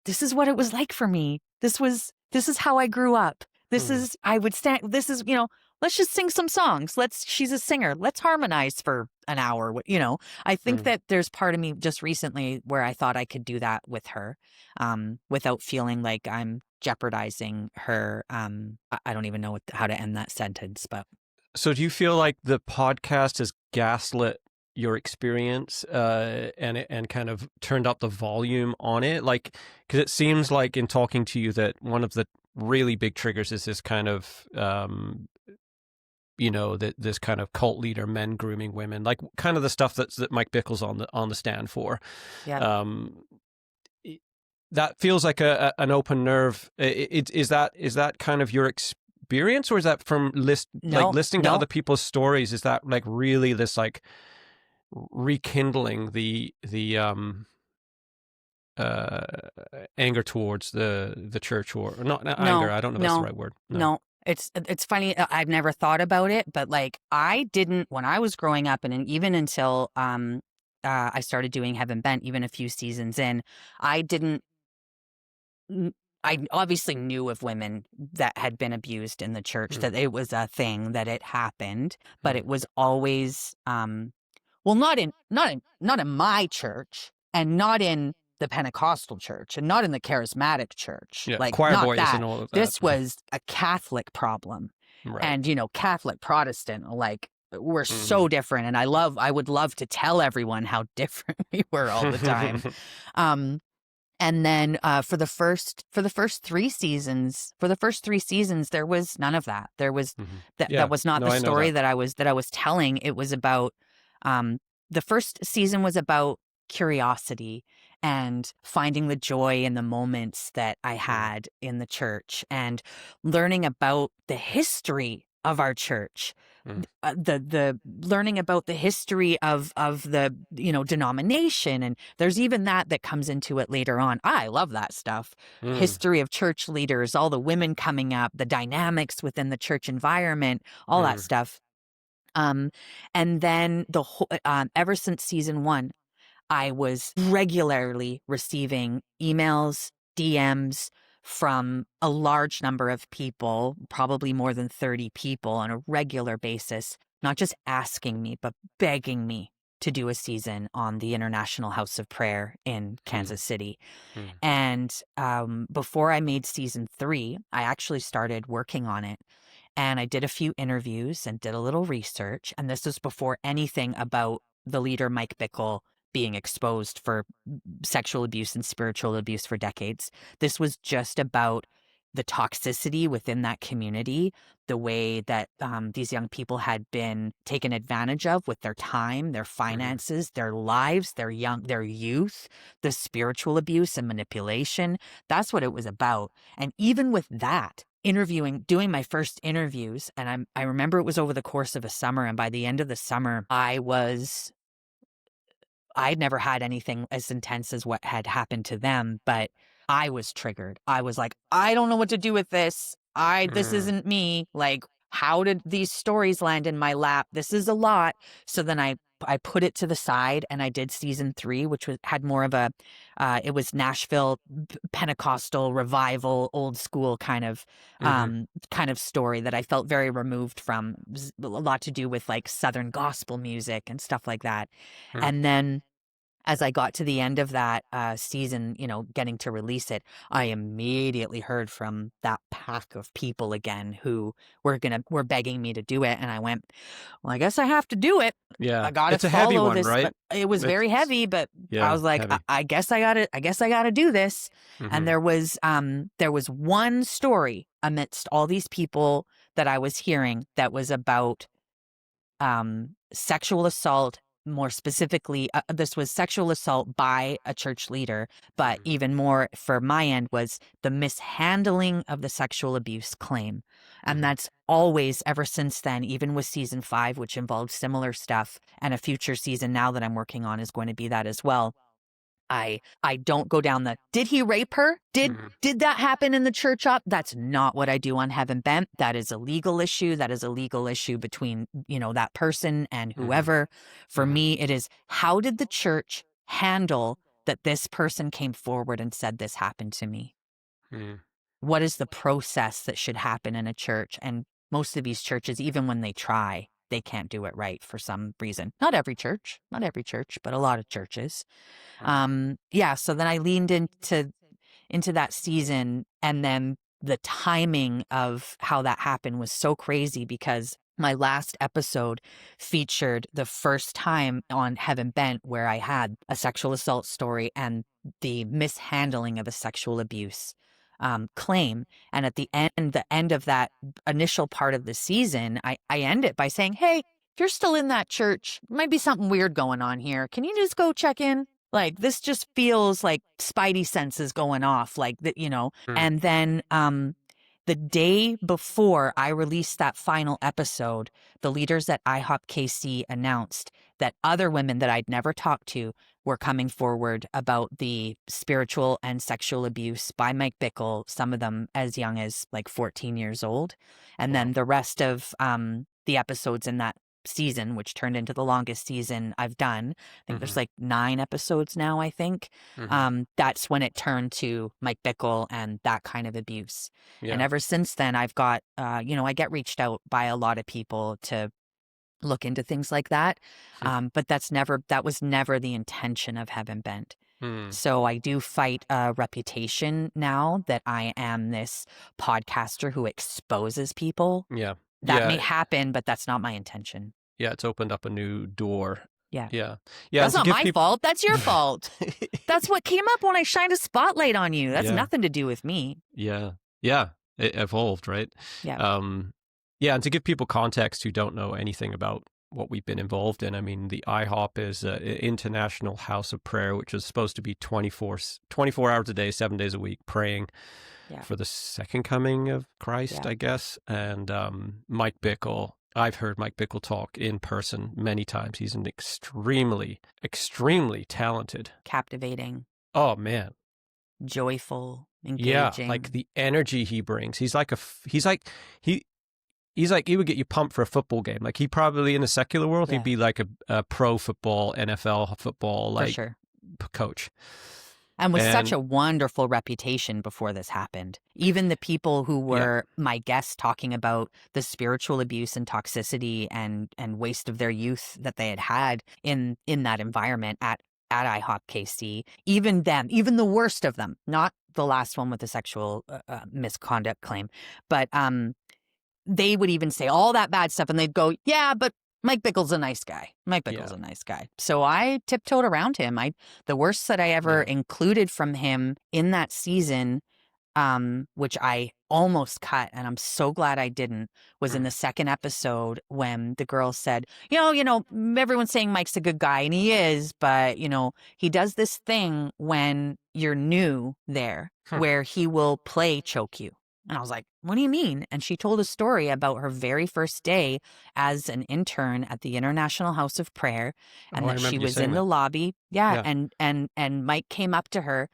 this is what it was like for me. This is how I grew up. Mm, I would stand, let's just sing some songs. She's a singer. Let's harmonize for an hour. I think mm. that there's part of me just recently where I thought I could do that with her, without feeling like I'm jeopardizing her. I don't even know how to end that sentence, but So do you feel like the podcast has gaslit your experience and kind of turned up the volume on it? Like, because it seems like in talking to you that one of the really big triggers is this kind of that this kind of cult leader, men grooming women, like kind of the stuff that Mike Bickle's on the stand for. yeah, Um, that feels like an open nerve. Is that kind of your experience, or is that from no, listening to no, other people's stories? Is that like really this like rekindling the uh anger towards the church, or not anger? no, I don't know if that's the no, right word. No. no. It's funny. I've never thought about it, but like I didn't when I was growing up, and even until I started doing Heaven Bent, even a few seasons in, I didn't n- I obviously knew of women that had been abused in the church, Mm, that it was a thing, that it happened, but mm, it was always, well, not in my church, and not in the Pentecostal church, and not in the Charismatic church, yeah, like choir not boys and that. all of that. This was a Catholic problem, Right. and Catholic Protestant, like we're Hmm. so different, and I would love to tell everyone how different we were all the time. Um, And then for the first three seasons, there was none of that. There was Yeah. that was not No, the I know story that. that I was telling. It was about the first season was about curiosity and finding the joy in the moments that I Mm, had in the church and learning about the history of our church, mm, the learning about the history of the denomination, and there's even that comes into it later on. I love that stuff. mm, History of church leaders, all the women coming up, the dynamics within the church environment, all that mm, stuff. um and then the whole ever since season 1, I was regularly receiving emails, DMs from a large number of people, probably more than 30 people on a regular basis, not just asking me, but begging me to do a season on the International House of Prayer in mm, Kansas City. mm, And before I made season 3, I actually started working on it. And I did a few interviews and did a little research. And this was before anything about the leader, Mike Bickle, being exposed for sexual abuse and spiritual abuse for decades. This was just about the toxicity within that community, the way that these young people had been taken advantage of with their time, their mm, finances, their lives, their youth, the spiritual abuse and manipulation. That's what it was about. And even with that, doing my first interviews, and I remember it was over the course of a summer, and by the end of the summer, I'd never had anything as intense as what had happened to them, but I was triggered. I was like, I don't know what to do with this. This mm, isn't me. Like, how did these stories land in my lap? This is a lot. So then I put it to the side and I did season 3, which had more of it was Nashville Pentecostal revival, old school mhm, kind of story that I felt very removed from. It was a lot to do with like Southern gospel music and stuff like that. mm, And then as I got to the end of that season, getting to release it, I immediately heard from that pack of people again who were begging me to do it, and I went, "Well, I guess I have to do it. yeah. I got to It's a heavy follow one, this." right? It was very It's heavy, but I yeah, was like, heavy. I guess I got to do this." And Mhm, there was one story amidst all these people that I was hearing that was about sexual assault. More specifically, this was sexual assault by a church leader, but mhm, even more for my end was the mishandling of the sexual abuse claim. And mhm, that's always, ever since then, even with season 5, which involved similar stuff, and a future season now that I'm working on is going to be that as well. I don't go down the did he rape her? mhm, Did that happen in the church up? That's not what I do on Heaven Bent. That is a legal issue. That is a legal issue between, that person and mhm, whoever. For mhm, me, it is how did the church handle that this person came forward and said this happened to me? mhm, What is the process that should happen in a church? And most of these churches, even when they try, they can't do it right for some reason. Not every church, but a lot of churches. mm, Yeah, so then I leaned into that season, and then the timing of how that happened was so crazy because my last episode featured the first time on Heaven Bent where I had a sexual assault story and the mishandling of a sexual abuse claim. And at the end of that initial part of the season, I end it by saying, "Hey, if you're still in that church, might be something weird going on here. Can you just go check in? Like, this just feels like spidey senses going off, like that, mm, And then the day before I released that final episode, the leaders at IHOP KC announced that other women that I'd never talked to were coming forward about the spiritual and sexual abuse by Mike Bickle, some of them as young as like 14 years old. And wow. then the rest of the episodes in that season, which turned into the longest season I've done. I think there's Mhm, like 9 episodes now, I think. mhm, That's when it turned to Mike Bickle and that kind of abuse. And yeah. ever since then, I've got, I get reached out by a lot of people to look into things like that. Hmm, But that was never the intention of Heaven Bent. mm, So I do fight a reputation now that I am this podcaster who exposes people. yeah. That may Yeah, happen, but that's not my intention. yeah, it's opened up a new door. Yeah. Yeah. Yeah. And That's to not give my people, fault. That's your fault. That's what came up when I shined a spotlight on you. That's yeah. nothing to do with me. Yeah. Yeah. It evolved, right? Yeah. Um, yeah. And to give people context who don't know anything about what we've been involved in, I mean, the IHOP is an international house of prayer, which is supposed to be 24 hours a day, 7 days a week, praying Yeah. for the second coming of Christ, Yeah. I guess. And Mike Bickle, I've heard Mike Bickle talk in person many times. He's an extremely, extremely talented. Captivating, Oh, man. joyful, Yeah, engaging. like the energy he brings. He's like he he's like he would get you pumped for a football game. Like he probably in the secular world Yeah. he'd be like a pro football, NFL football For like sure. coach. And with such And a wonderful reputation before this happened. Even the people who yeah, were my guests talking about the spiritual abuse and toxicity and waste of their youth that they had in that environment at IHOP KC, even them, even the worst of them, not the last one with the sexual misconduct claim, but they would even say all that bad stuff and they'd go, yeah, but Mike Bickle's a nice guy. Mike Bickle's yeah, a nice guy. So I tiptoed around him. The worst that I ever yeah. included from him in that season, which I almost cut, and I'm so glad I didn't, was in the second episode when the girl said, everyone's saying Mike's a good guy, and he is, but, he does this thing when you're new there where he will play choke you. And I was like, what do you mean? And she told a story about her very first day as an intern at the International House of Prayer, and Oh, I that she remember you was saying in the that. lobby. Yeah. Yeah. And Mike came up to her,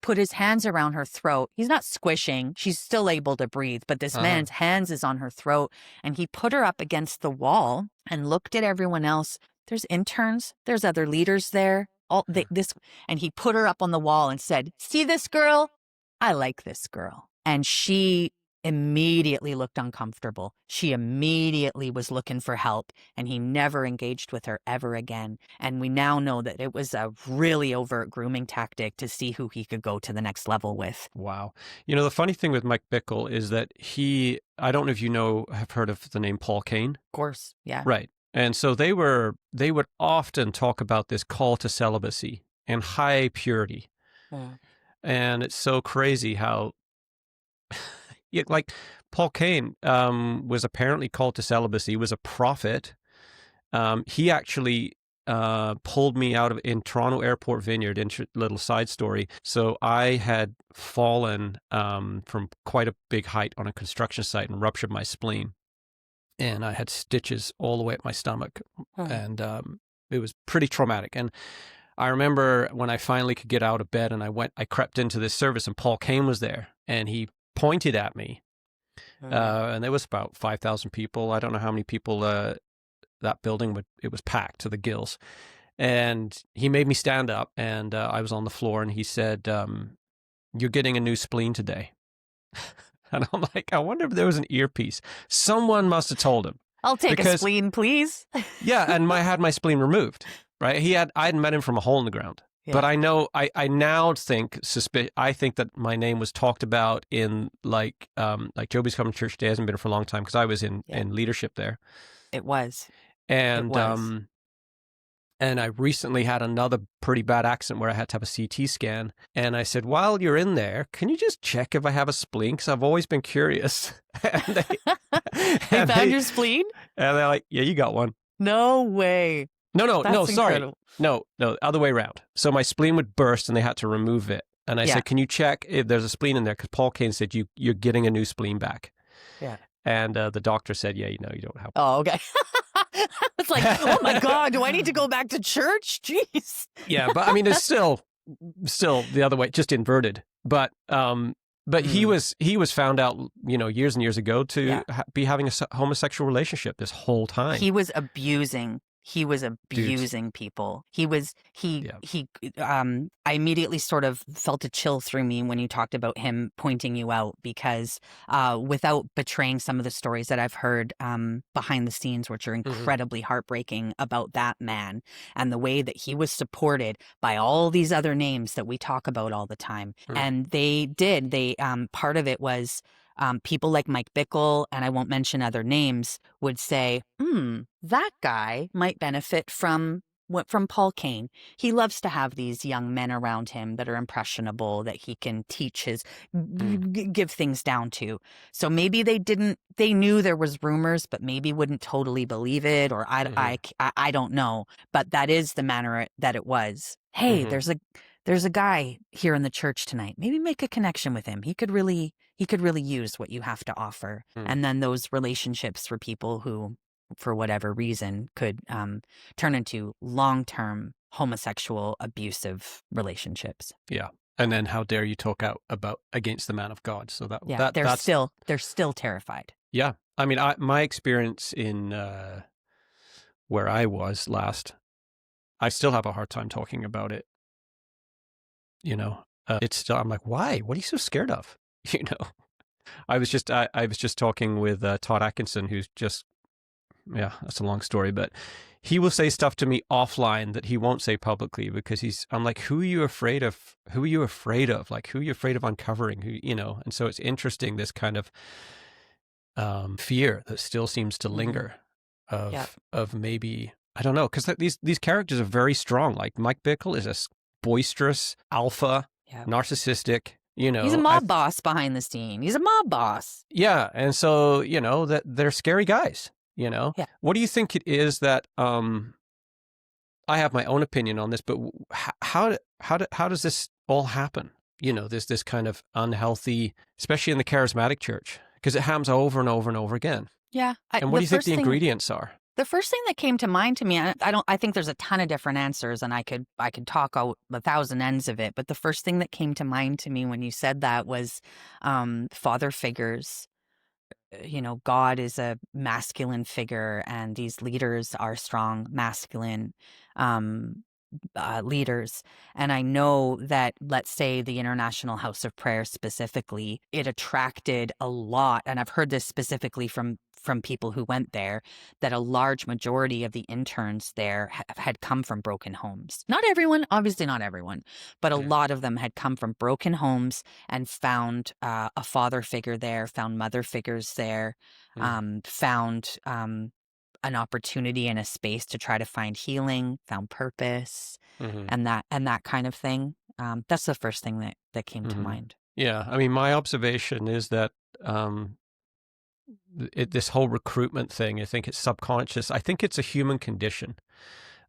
put his hands around her throat. He's not squishing. She's still able to breathe, but this man's hands is on her throat. And he put her up against the wall and looked at everyone else. There's interns. There's other leaders there. And he put her up on the wall and said, see this girl? I like this girl. And she immediately looked uncomfortable. She immediately was looking for help, and he never engaged with her ever again. And we now know that it was a really overt grooming tactic to see who he could go to the next level with. Wow. The funny thing with Mike Bickle is that I don't know if have heard of the name Paul Cain. Of course, yeah. Right. And so they would often talk about this call to celibacy and high purity. Yeah. And it's so crazy how, like Paul Cain was apparently called to celibacy, was a prophet. He actually pulled me out in Toronto Airport Vineyard, little side story. So I had fallen from quite a big height on a construction site and ruptured my spleen. And I had stitches all the way up my stomach. And it was pretty traumatic. And I remember when I finally could get out of bed and I crept into this service and Paul Cain was there and he pointed at me. And there was about 5,000 people. I don't know how many people that building it was packed to the gills. And he made me stand up and I was on the floor and he said, you're getting a new spleen today. And I'm like, I wonder if there was an earpiece. Someone must have told him. I'll take a spleen, please. Yeah, and I had my spleen removed. Right? I hadn't met him from a hole in the ground. Yeah. But I know I now think I think that my name was talked about in like Joby's Coming to Church Day hasn't been for a long time because I was in leadership there. It was. And and I recently had another pretty bad accident where I had to have a CT scan. And I said, while you're in there, can you just check if I have a spleen? Because I've always been curious. And they found your spleen? And they're like, yeah, you got one. No way. No, sorry. No, other way around. So my spleen would burst and they had to remove it. And I said, can you check if there's a spleen in there? Because Paul Cain said, you're getting a new spleen back. Yeah. And the doctor said, yeah, you don't have one. Oh, okay. It's like, oh my God, do I need to go back to church? Jeez. Yeah, but I mean, it's still the other way, just inverted. But he was found out, years and years ago to be having a homosexual relationship this whole time. He was abusing people. I immediately sort of felt a chill through me when you talked about him pointing you out because without betraying some of the stories that I've heard behind the scenes, which are incredibly heartbreaking about that man and the way that he was supported by all these other names that we talk about all the time. And part of it was people like Mike Bickle, and I won't mention other names, would say, that guy might benefit from from Paul Cain. He loves to have these young men around him that are impressionable, that he can teach give things down to. So maybe they knew there was rumors, but maybe wouldn't totally believe it, or I don't know. But that is the manner that it was. Hey, there's a guy here in the church tonight. Maybe make a connection with him. He could really use what you have to offer. And then those relationships for people who, for whatever reason, could turn into long-term homosexual abusive relationships. Yeah. And then how dare you talk out against the man of God? So they're still terrified. Yeah. I mean, my experience in where I was last, I still have a hard time talking about it. It's still, I'm like, why? What are you so scared of? I was just talking with Todd Atkinson, who's just, that's a long story, but he will say stuff to me offline that he won't say publicly because I'm like, who are you afraid of? Who are you afraid of? Like, who are you afraid of uncovering? And so it's interesting, this kind of fear that still seems to linger of maybe, I don't know, because these characters are very strong. Like Mike Bickle is a boisterous alpha, narcissistic. He's a mob boss behind the scene. He's a mob boss. Yeah, and so that they're scary guys. Yeah. What do you think it is that? I have my own opinion on this, but how does this all happen? This kind of unhealthy, especially in the charismatic church, because it happens over and over and over again. Yeah. And what do you think the ingredients are? The first thing that came to mind to me, I think there's a ton of different answers, and I could talk out 1,000 ends of it. But the first thing that came to mind to me when you said that was father figures. God is a masculine figure, and these leaders are strong masculine leaders. And I know that, let's say, the International House of Prayer specifically, it attracted a lot, and I've heard this specifically from people who went there, that a large majority of the interns there had come from broken homes. Not everyone, obviously not everyone, but a lot of them had come from broken homes and found a father figure there, found mother figures there, found an opportunity and a space to try to find healing, found purpose, and that kind of thing. That's the first thing that came to mind. Yeah, I mean, my observation is that this whole recruitment thing, I think it's subconscious. I think it's a human condition,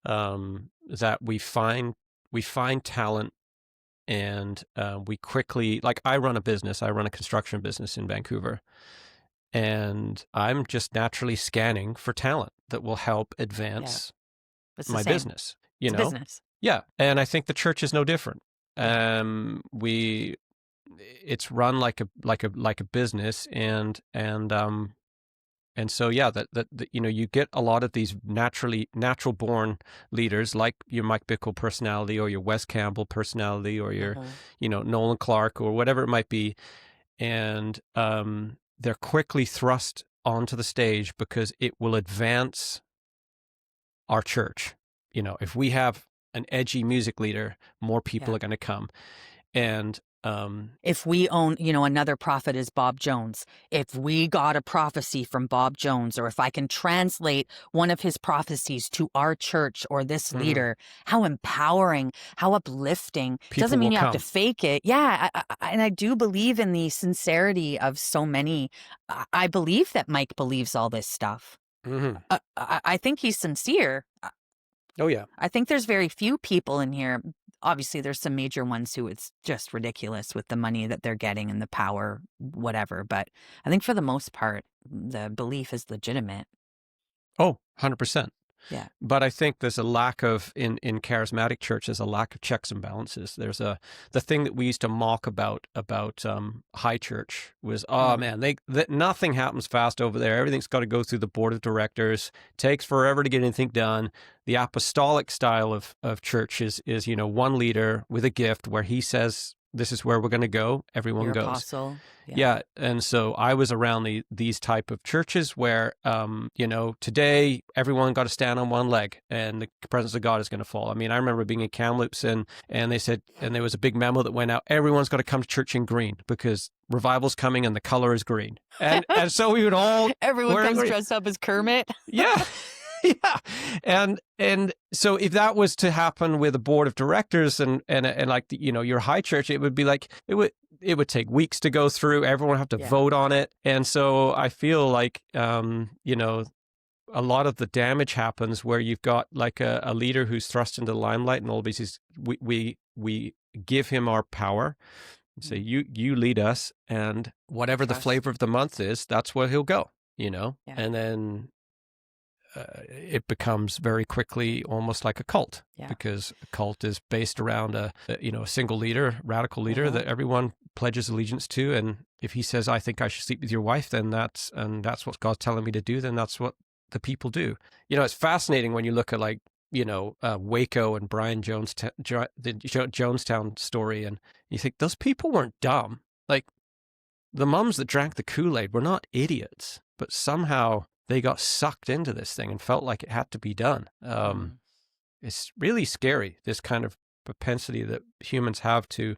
that we find talent, and we quickly, like, I run a construction business in Vancouver, and I'm just naturally scanning for talent that will help advance my business. It's business. Yeah, and I think the church is no different. It's run like a business, and so that you get a lot of these natural born leaders, like your Mike Bickle personality, or your Wes Campbell personality, or your Nolan Clark, or whatever it might be, and they're quickly thrust onto the stage because it will advance our church. If we have an edgy music leader, more people are going to come. And if we own, another prophet is Bob Jones, if we got a prophecy from Bob Jones, or if I can translate one of his prophecies to our church or this leader, how empowering, how uplifting. People doesn't mean you come. have to fake it. Yeah. And I do believe in the sincerity of so many. I believe that Mike believes all this stuff. I think he's sincere. Oh, yeah. I think there's very few people in here. Obviously, there's some major ones who it's just ridiculous with the money that they're getting and the power, whatever. But I think for the most part, the belief is legitimate. Oh, 100%. Yeah. But I think there's a lack of, in charismatic church, there's a lack of checks and balances. There's the thing that we used to mock about high church was, man, nothing happens fast over there. Everything's got to go through the board of directors. Takes forever to get anything done. The apostolic style of church is one leader with a gift where he says, this is where we're going to go. Everyone Your goes. Apostle. Yeah. And so I was around these type of churches where, today everyone got to stand on one leg and the presence of God is going to fall. I mean, I remember being in Kamloops and they said, and there was a big memo that went out, everyone's got to come to church in green because revival's coming and the color is green. And so we would all Everyone comes dressed up as Kermit. Yeah. Yeah. And so if that was to happen with a board of directors and like your high church, it would be like it would take weeks to go through. Everyone would have to Yeah. vote on it. And so I feel like a lot of the damage happens where you've got like a leader who's thrust into the limelight, and all of these we give him our power and say, you lead us, and whatever the Trust. flavor of the month is, that's where he'll go, Yeah. and then it becomes very quickly almost like a cult, because a cult is based around a single leader, radical leader that everyone pledges allegiance to. And if he says, I think I should sleep with your wife, then that's what God's telling me to do, then that's what the people do. It's fascinating when you look at like, Waco and Brian Jones, the Jonestown story, and you think those people weren't dumb. Like, the mums that drank the Kool-Aid were not idiots, but somehow they got sucked into this thing and felt like it had to be done. It's really scary, this kind of propensity that humans have to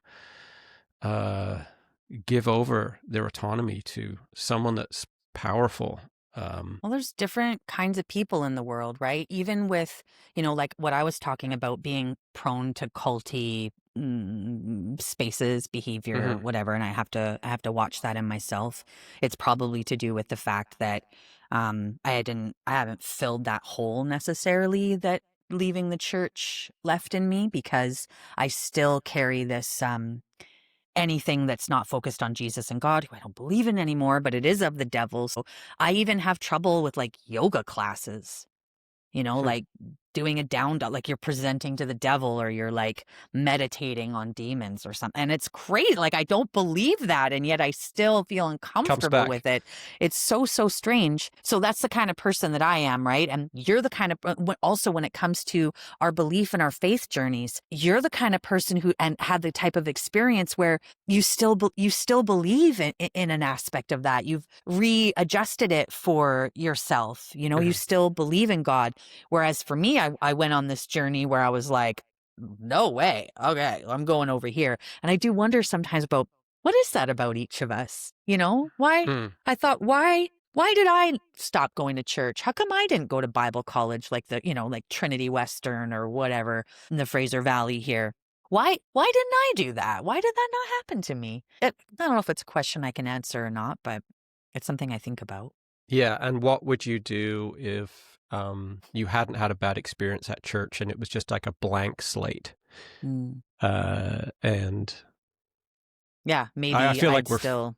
give over their autonomy to someone that's powerful. Well, there's different kinds of people in the world, right? Even with, like what I was talking about, being prone to culty spaces, behavior, whatever, and I have to watch that in myself. It's probably to do with the fact that I haven't filled that hole necessarily that leaving the church left in me, because I still carry this anything that's not focused on Jesus and God, who I don't believe in anymore, but it is of the devil. So I even have trouble with like yoga classes, like doing a down dog, like you're presenting to the devil, or you're like meditating on demons or something. And it's crazy. Like, I don't believe that. And yet I still feel uncomfortable with it. It's so, so strange. So that's the kind of person that I am, right? And you're the kind of, also when it comes to our belief and our faith journeys, you're the kind of person who, and had the type of experience where you still believe in an aspect of that. You've readjusted it for yourself. You still believe in God. Whereas for me, I went on this journey where I was like, no way. Okay, I'm going over here. And I do wonder sometimes about, what is that about each of us? Why? I thought, why did I stop going to church? How come I didn't go to Bible college like like Trinity Western or whatever in the Fraser Valley here? Why didn't I do that? Why did that not happen to me? I don't know if it's a question I can answer or not, but it's something I think about. Yeah, and what would you do if you hadn't had a bad experience at church and it was just like a blank slate? And yeah, maybe I feel like we're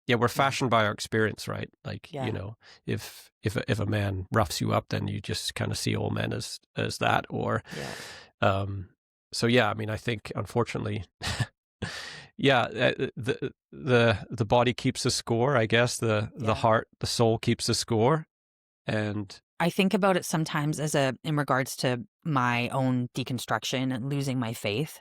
Yeah. fashioned by our experience, right? Like, if a man roughs you up, then you just kind of see all men as that, or so yeah, I mean, I think unfortunately the body keeps a score, I guess. The heart, the soul keeps a score. And I think about it sometimes in regards to my own deconstruction and losing my faith.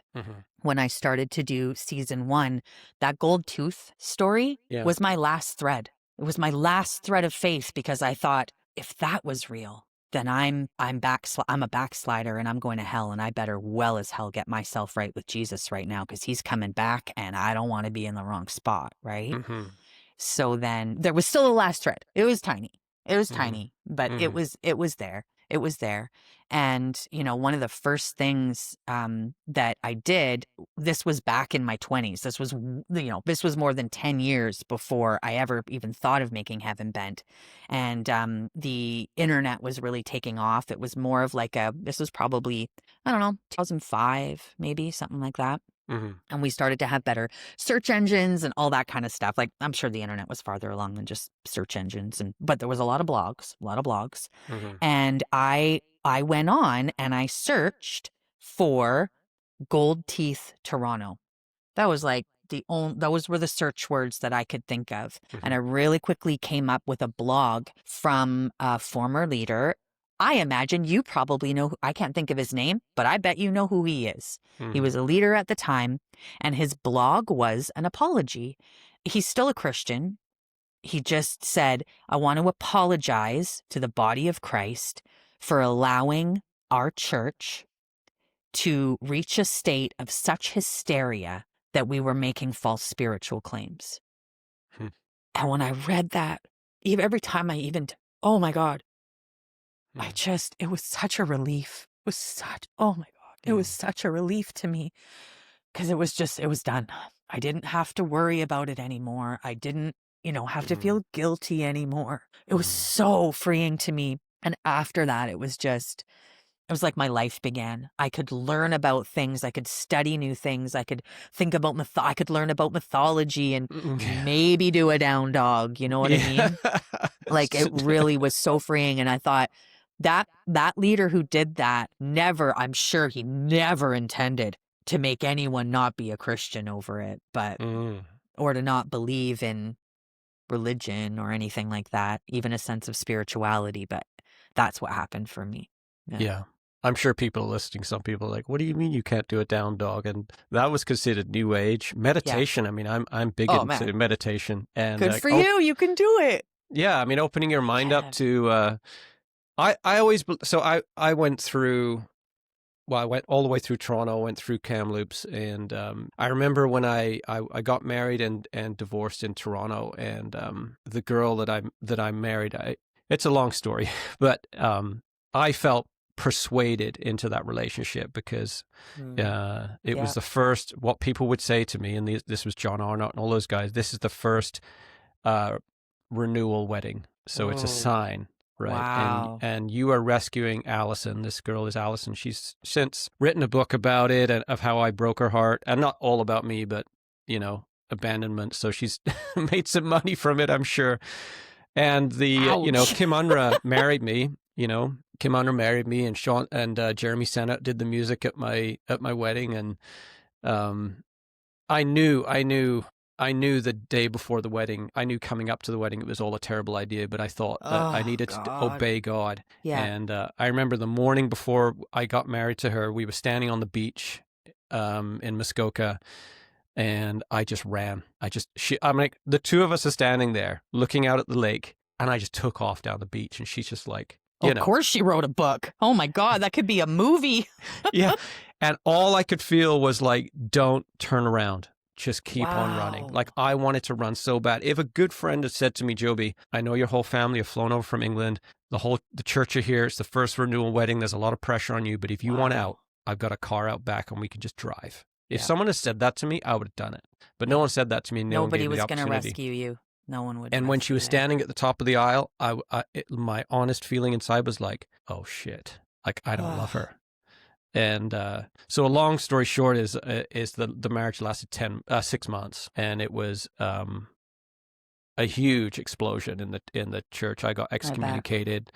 When I started to do season 1, that gold tooth story was my last thread. It was my last thread of faith, because I thought, if that was real, then I'm a backslider and I'm going to hell, and I better well as hell get myself right with Jesus right now, because he's coming back and I don't want to be in the wrong spot, right? So then there was still a last thread. It was tiny. It was tiny, but it was there. It was there. And, one of the first things that I did, this was back in my 20s. This was, this was more than 10 years before I ever even thought of making Heaven Bent. And the internet was really taking off. It was more of like this was probably, I don't know, 2005, maybe something like that. And we started to have better search engines and all that kind of stuff. Like, I'm sure the internet was farther along than just search engines, but there was a lot of blogs. And I went on and I searched for gold teeth Toronto. That was like those were the search words that I could think of. And I really quickly came up with a blog from a former leader. I imagine you probably know, I can't think of his name, but I bet you know who he is. He was a leader at the time, and his blog was an apology. He's still a Christian. He just said, I want to apologize to the body of Christ for allowing our church to reach a state of such hysteria that we were making false spiritual claims. And when I read that, every time oh my God, Mm. it was such a relief. It was oh my God, it was Mm. such a relief to me because it was done. I didn't have to worry about it anymore. I didn't, have to Mm. feel guilty anymore. It was Mm. so freeing to me. And after that, it was like my life began. I could learn about things. I could study new things. I could think about I could learn about mythology and Mm. maybe do a down dog. You know what I Yeah. mean? Like it really was so freeing. And I thought that leader who did that I'm sure he never intended to make anyone not be a Christian over it, Mm. or to not believe in religion or anything like that, even a sense of spirituality. But that's what happened for me. Yeah. Yeah. I'm sure people listening, some people are like, what do you mean you can't do a down dog? And that was considered new age. Yeah. Meditation. I mean, I'm big Oh into man. meditation and Good for you. You can do it. yeah, I mean, opening your mind up Yeah. to, I always, so I went through, well, I went all the way through Toronto, went through Kamloops, and I remember when I got married and divorced in Toronto, and the girl that I married, it's a long story, but I felt persuaded into that relationship because it Yeah. was the first, what people would say to me, and this was John Arnott and all those guys, this is the first uh, renewal wedding, so it's a Oh, sign. Right. wow. And you are rescuing Allison. This girl is Allison. She's since written a book about it and of how I broke her heart. And not all about me, but, abandonment. So she's made some money from it, I'm sure. And Ouch. Kim Unruh married me, Kim Unruh married me, and Sean and Jeremy Sennett did the music at my wedding. And um, I knew the day before the wedding, I knew coming up to the wedding, it was all a terrible idea, but I thought that I Oh, needed to God. obey God. Yeah. And I remember the morning before I got married to her, we were standing on the beach in Muskoka, and I just ran. I'm like, the two of us are standing there looking out at the lake, and I just took off down the beach, and she's just like, Of course she wrote a book. Oh my God, that could be a movie. yeah. And all I could feel was like, don't turn around. Just keep on running. Wow. Like I wanted to run so bad. If a good friend had said to me, Joby, I know your whole family have flown over from England. The church are here. It's the first renewal wedding. There's a lot of pressure on you. But if you want out, Wow. I've got a car out back and we can just drive. If Yeah. someone had said that to me, I would have done it. But no one said that to me. No one Nobody gave me was the going to opportunity. rescue you. No one would. And when she was rescue you. standing at the top of the aisle, my honest feeling inside was like, oh shit, like I don't love her. And so a long story short is the marriage lasted 6 months, and it was a huge explosion in the church. I got excommunicated.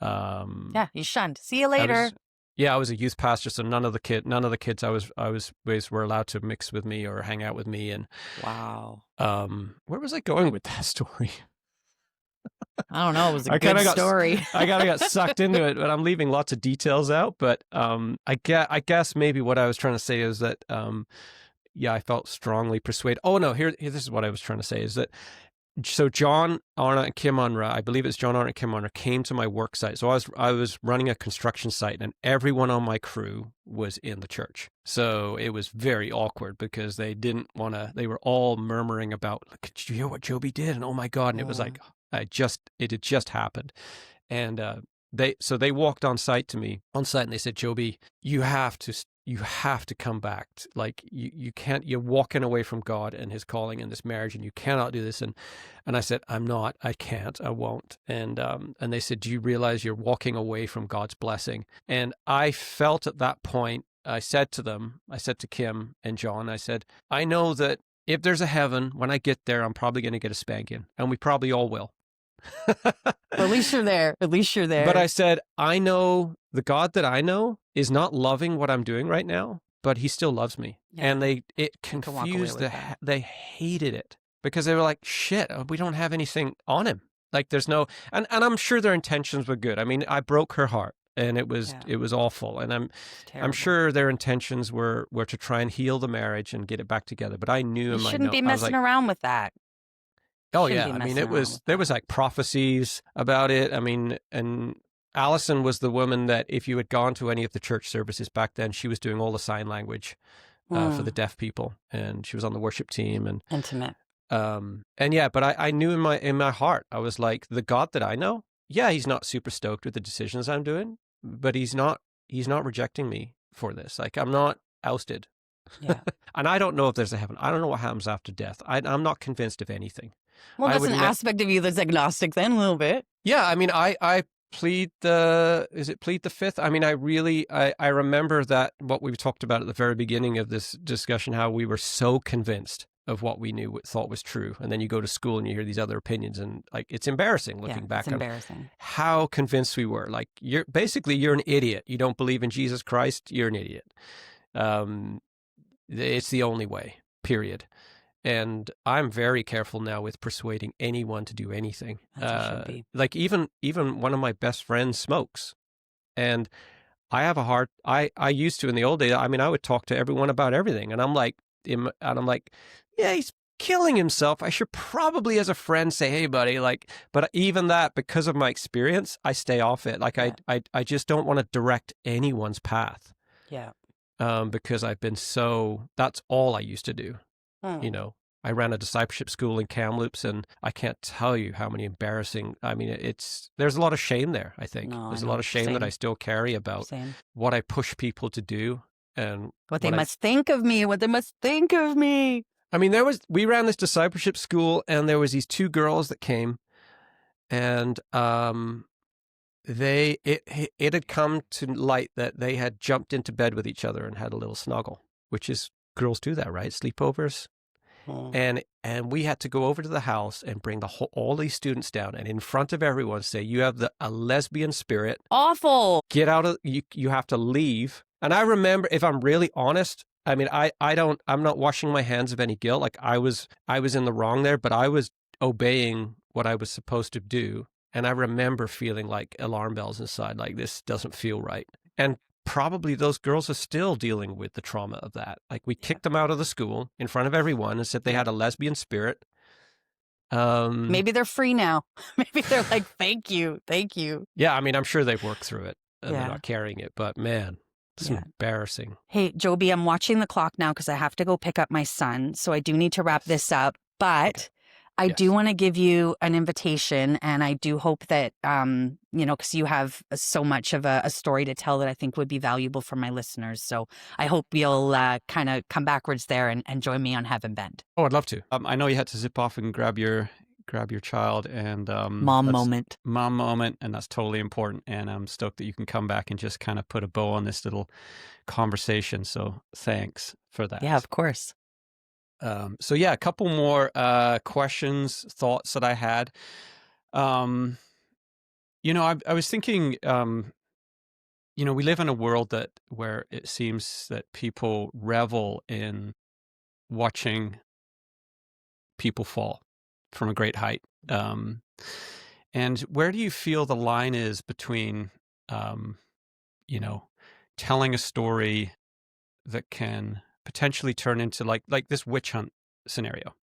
Yeah, you shunned. See you later. I was a youth pastor, so none of the kids I was were allowed to mix with me or hang out with me. And Wow. where was I going with that story? I don't know. It was a good story. I kind of got sucked into it, but I'm leaving lots of details out. But I guess maybe what I was trying to say is that I felt strongly persuaded. Oh no, here this is what I was trying to say is that. So John Arnott and Kim Unruh, I believe it's John Arnott and Kim Unruh, came to my work site. So I was running a construction site, and everyone on my crew was in the church. So it was very awkward because they didn't want to. They were all murmuring about, "Did you hear what Joby did?" And oh my God! And it was like it had just happened. And they walked on site to me and they said, Joby, you have to come back. Like you can't, you're walking away from God and his calling in this marriage, and you cannot do this. And I said, I can't, I won't. And they said, do you realize you're walking away from God's blessing? And I felt at that point, I said to Kim and John, I said, I know that if there's a heaven, when I get there, I'm probably going to get a spanking, and we probably all will. At least you're there. At least you're there. But I said, I know the God that I know is not loving what I'm doing right now, but he still loves me. Yeah. And it confused they hated it because they were like, shit, we don't have anything on him. Like there's no, and I'm sure their intentions were good. I mean, I broke her heart and it was awful. And I'm sure their intentions were to try and heal the marriage and get it back together. But I knew you shouldn't be messing around with that. Oh yeah, I mean there was like prophecies about it. I mean, and Allison was the woman that if you had gone to any of the church services back then, she was doing all the sign language for the deaf people, and she was on the worship team and intimate. And yeah, but I knew in my heart, I was like, the God that I know yeah, he's not super stoked with the decisions I'm doing, but he's not rejecting me for this. Like, I'm not ousted. Yeah. And I don't know if there's a heaven. I don't know what happens after death. I'm not convinced of anything. Well, I that's would an aspect of you that's agnostic then a little bit. Yeah, I mean, I plead is it plead the fifth? I mean, I remember that what we talked about at the very beginning of this discussion, how we were so convinced of what we knew, thought was true. And then you go to school and you hear these other opinions, and like, it's embarrassing Yeah, looking it's back on embarrassing. how convinced we were. Like, you're an idiot. You don't believe in Jesus Christ, you're an idiot. It's the only way, period. And I'm very careful now with persuading anyone to do anything. As you should be. Like, even one of my best friends smokes, and I have a hard. I used to in the old days. I mean, I would talk to everyone about everything, and I'm like, yeah, he's killing himself. I should probably, as a friend, say, hey, buddy, like. But even that, because of my experience, I stay off it. Like, Yeah. I just don't want to direct anyone's path. Yeah. Because I've been so. That's all I used to do. You know, I ran a discipleship school in Kamloops, and I can't tell you how many embarrassing. I mean, there's a lot of shame there. I think there's a lot of shame that I still carry about what I push people to do and what they must think of me. What they must think of me. I mean, we ran this discipleship school, and there was these two girls that came, and it had come to light that they had jumped into bed with each other and had a little snuggle, which is, girls do that, right? Sleepovers. And we had to go over to the house and bring all these students down, and in front of everyone say, you have a lesbian spirit. Awful. Get out of, you have to leave. And I remember, if I'm really honest, I mean, I'm not washing my hands of any guilt. Like, I was in the wrong there, but I was obeying what I was supposed to do. And I remember feeling like alarm bells inside, like, this doesn't feel right. And probably those girls are still dealing with the trauma of that. Like, we kicked them out of the school in front of everyone and said they had a lesbian spirit. Maybe they're free now. Maybe they're like, thank you. Yeah, I mean, I'm sure they've worked through it and they're not carrying it, but man, it's embarrassing. Hey, Joby, I'm watching the clock now because I have to go pick up my son. So I do need to wrap this up, but I do want to give you an invitation, and I do hope that, because you have so much of a story to tell that I think would be valuable for my listeners. So I hope you'll kind of come backwards there and join me on Heaven Bent. Oh, I'd love to. I know you had to zip off and grab your child, and mom moment, and that's totally important. And I'm stoked that you can come back and just kind of put a bow on this little conversation. So thanks for that. Yeah, of course. So yeah, a couple more questions, thoughts that I had. I was thinking, we live in a world where it seems that people revel in watching people fall from a great height. And where do you feel the line is between, telling a story that can potentially turn into like this witch hunt scenario?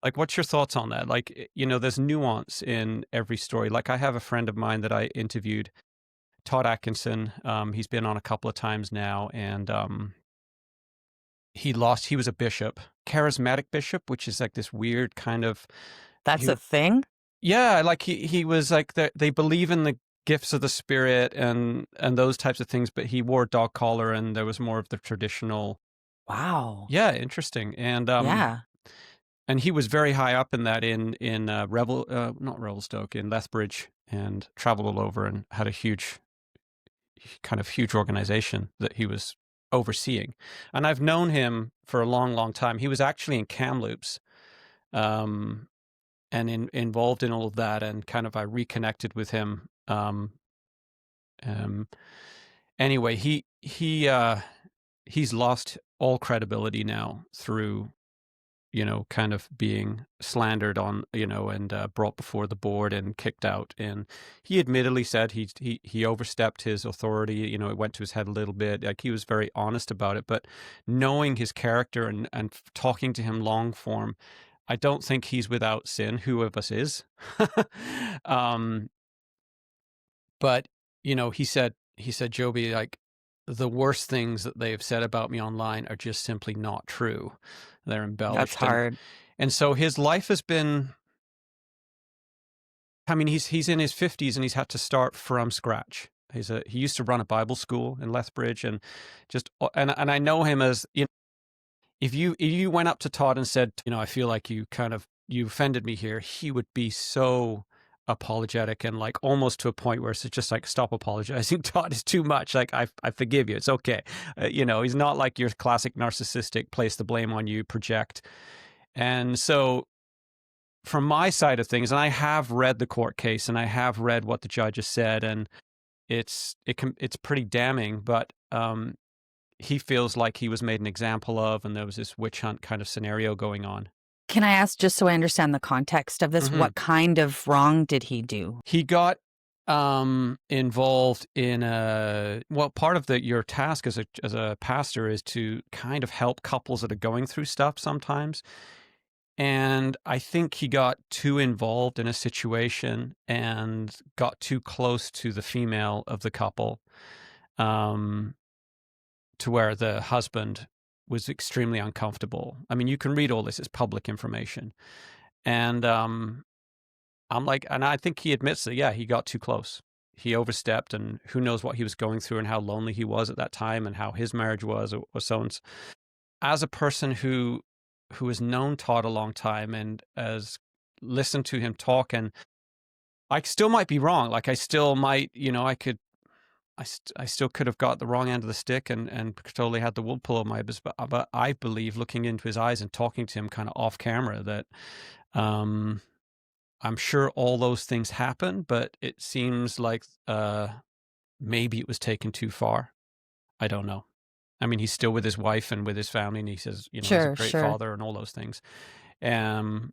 Like, what's your thoughts on that? Like, there's nuance in every story. Like, I have a friend of mine that I interviewed, Todd Atkinson. He's been on a couple of times now, and he was a bishop, charismatic bishop, which is like this weird kind of. That's a thing? Yeah, like he was like, they believe in the gifts of the Spirit and those types of things, but he wore a dog collar, and there was more of the traditional. Wow. Yeah, interesting. And and he was very high up in that in not Revelstoke, in Lethbridge, and traveled all over and had a huge organization that he was overseeing. And I've known him for a long, long time. He was actually in Kamloops, and involved in all of that, and kind of I reconnected with him. Anyway, he's lost all credibility now through, kind of being slandered on, and brought before the board and kicked out. And he admittedly said he overstepped his authority. It went to his head a little bit. Like, he was very honest about it. But knowing his character and talking to him long form, I don't think he's without sin. Who of us is? But he said, Joby, like, the worst things that they've said about me online are just simply not true. They're embellished. That's hard. And so his life has been I mean, he's in his 50s and he's had to start from scratch. He used to run a Bible school in Lethbridge, and and I know him as, if you went up to Todd and said, I feel like you offended me here, he would be so apologetic and like almost to a point where it's just like, stop apologizing. Todd, is too much. Like, I forgive you. It's okay. He's not like your classic narcissistic, place the blame on you, project. And so from my side of things, and I have read the court case and I have read what the judge has said, and it's pretty damning, but he feels like he was made an example of, and there was this witch hunt kind of scenario going on. Can I ask, just so I understand the context of this, what kind of wrong did he do? He got involved in part of your task as a pastor is to kind of help couples that are going through stuff sometimes. And I think he got too involved in a situation and got too close to the female of the couple, to where the husband was extremely uncomfortable. I mean, you can read all this; it's public information. And I'm like, and I think he admits that, yeah, he got too close. He overstepped, and who knows what he was going through and how lonely he was at that time and how his marriage was, or so on. As a person who has known Todd a long time and has listened to him talk, and I still might be wrong. Like, I still might, I still could have got the wrong end of the stick and totally had the wool pulled over my eyes. But I believe, looking into his eyes and talking to him kind of off camera, that I'm sure all those things happen, but it seems like maybe it was taken too far. I don't know. I mean, he's still with his wife and with his family, and he says, he's a great father and all those things. So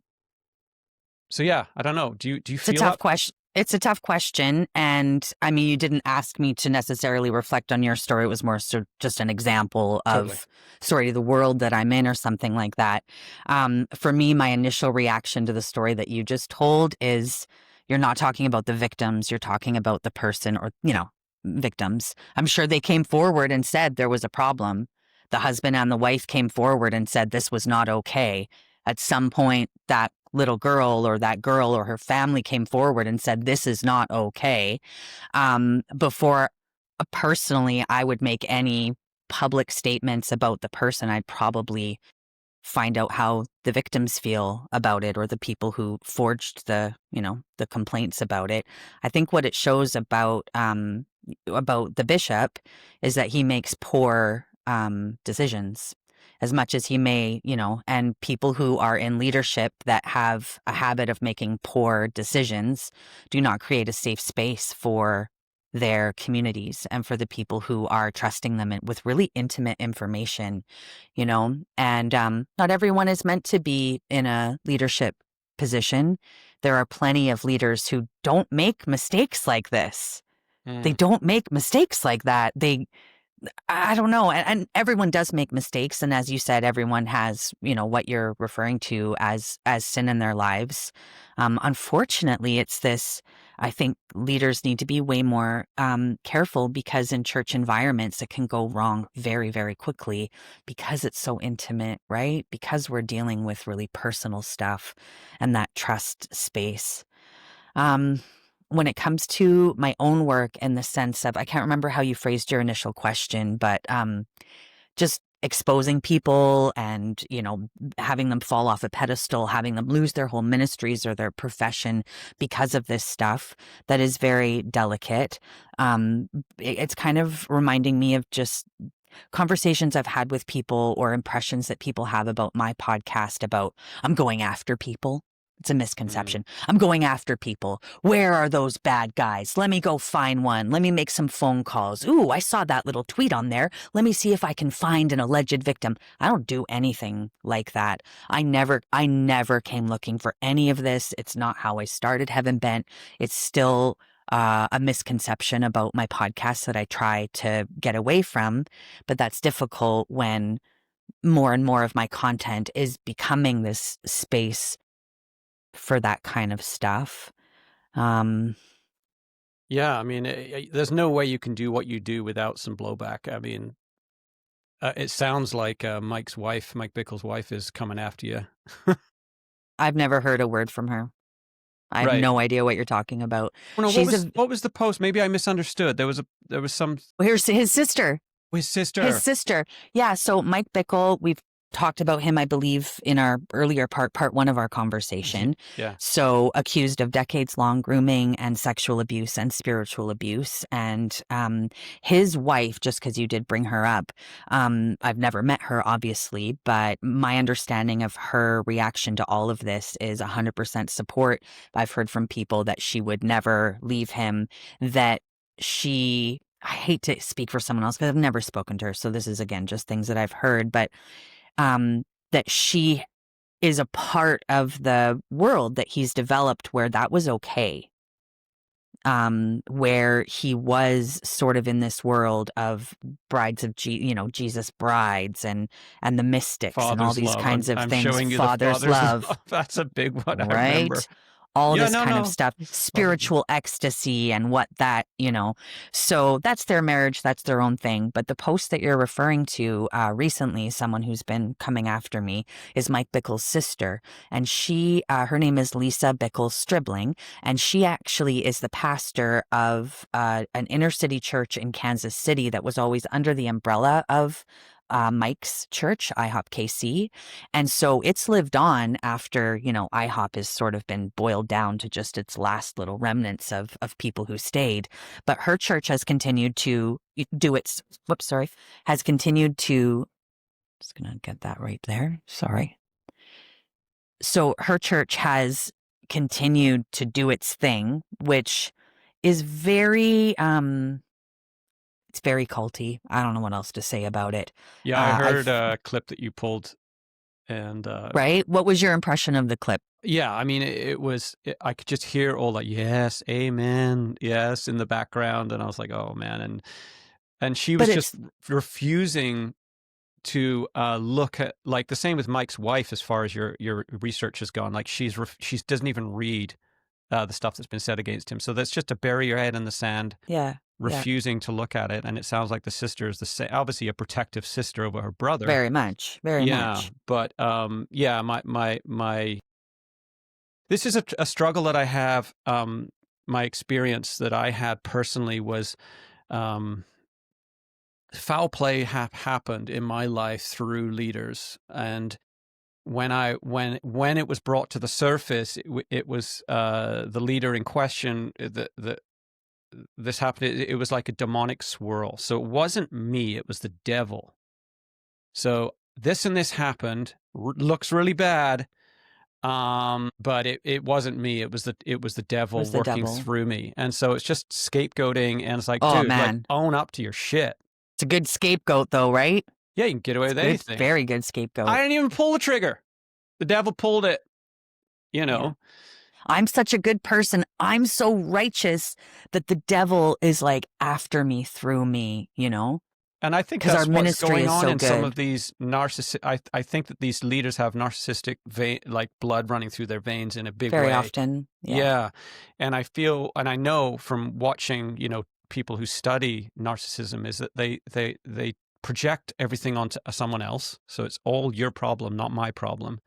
yeah, I don't know. Do you It's feel a tough question. It's a tough question. And I mean, you didn't ask me to necessarily reflect on your story. It was more so just an example of story of the world that I'm in or something like that. For me, my initial reaction to the story that you just told is, you're not talking about the victims. You're talking about the person, or, victims. I'm sure they came forward and said there was a problem. The husband and the wife came forward and said this was not okay. At some point, that little girl or that girl or her family came forward and said, this is not okay. Before personally, I would make any public statements about the person, I'd probably find out how the victims feel about it, or the people who forged the complaints about it. I think what it shows about the bishop is that he makes poor decisions, as much as he may, and people who are in leadership that have a habit of making poor decisions do not create a safe space for their communities and for the people who are trusting them with really intimate information, and not everyone is meant to be in a leadership position. There are plenty of leaders who don't make mistakes like this. They don't make mistakes like that. I don't know. And everyone does make mistakes. And as you said, everyone has, what you're referring to as sin in their lives. Unfortunately, it's this, I think leaders need to be way more careful, because in church environments, it can go wrong very, very quickly, because it's so intimate, right? Because we're dealing with really personal stuff and that trust space. When it comes to my own work, in the sense of, I can't remember how you phrased your initial question, but just exposing people and, having them fall off a pedestal, having them lose their whole ministries or their profession because of this stuff that is very delicate. It's kind of reminding me of just conversations I've had with people, or impressions that people have about my podcast, about I'm going after people. It's a misconception. I'm going after people. Where are those bad guys? Let me go find one. Let me make some phone calls. Ooh, I saw that little tweet on there. Let me see if I can find an alleged victim. I don't do anything like that. I never came looking for any of this. It's not how I started Heaven Bent. It's still a misconception about my podcast that I try to get away from. But that's difficult when more and more of my content is becoming this space for that kind of stuff. Yeah, I mean, there's no way you can do what you do without some blowback. I mean, it sounds like Mike Bickle's wife, is coming after you. I've never heard a word from her. I have Right. no idea what you're talking about. Oh, no, She's a what was the post? Maybe I misunderstood. There was some Here's his sister. his His sister. sister. Yeah. So Mike Bickle, we've talked about him, I believe, in our earlier part one of our conversation. Yeah. So accused of decades-long grooming and sexual abuse and spiritual abuse. And his wife, just because you did bring her up, I've never met her, obviously, but my understanding of her reaction to all of this is 100% support. I've heard from people that she would never leave him, that I hate to speak for someone else because I've never spoken to her. So this is, again, just things that I've heard, but that she is a part of the world that he's developed where that was okay. Where he was sort of in this world of brides of Jesus brides and the mystics and all Father's these love. kinds of I'm things, showing you the father's father's love. love. That's a big one. I remember. Right? All Yeah, this no, kind of no. stuff, spiritual ecstasy and what that, So that's their marriage. That's their own thing. But the post that you're referring to recently, someone who's been coming after me, is Mike Bickle's sister. And her name is Lisa Bickle Stribling. And she actually is the pastor of an inner city church in Kansas City that was always under the umbrella of Mike's church, IHOP KC. And so it's lived on after, IHOP has sort of been boiled down to just its last little remnants of people who stayed. But her church has continued to has continued to, just going to get that right there. Sorry. So her church has continued to do its thing, which is it's very culty. I don't know what else to say about it. Yeah, I heard a clip that you pulled, and right. What was your impression of the clip? yeah, I mean, I could just hear all that, yes, amen, yes, in the background, and I was like, oh man, and she was just refusing to look at, like, the same with Mike's wife as far as your research has gone. Like, she doesn't even read the stuff that's been said against him. So that's just to bury your head in the sand. Yeah. Refusing to look at it. And it sounds like the sister is obviously a protective sister over her brother. Very much. Very much. But yeah, my this is a struggle that I have. My experience that I had personally was foul play happened in my life through leaders. And when it was brought to the surface, it was the leader in question this happened. It was like a demonic swirl. So it wasn't me, it was the devil. So this and this happened, looks really bad, but it wasn't me. It was the devil working through me. And so it's just scapegoating, and it's like, dude, like, own up to your shit. It's a good scapegoat, though, right? Yeah, you can get away with anything. Very good scapegoat. I didn't even pull the trigger. The devil pulled it, Yeah. I'm such a good person. I'm so righteous that the devil is like after me, through me, And I think that's our what's going on in some of these narcissistic. I think that these leaders have narcissistic like blood running through their veins in a big way. Very often. Yeah. And I feel, and I know from watching, people who study narcissism, is that they project everything onto someone else. So it's all your problem, not my problem.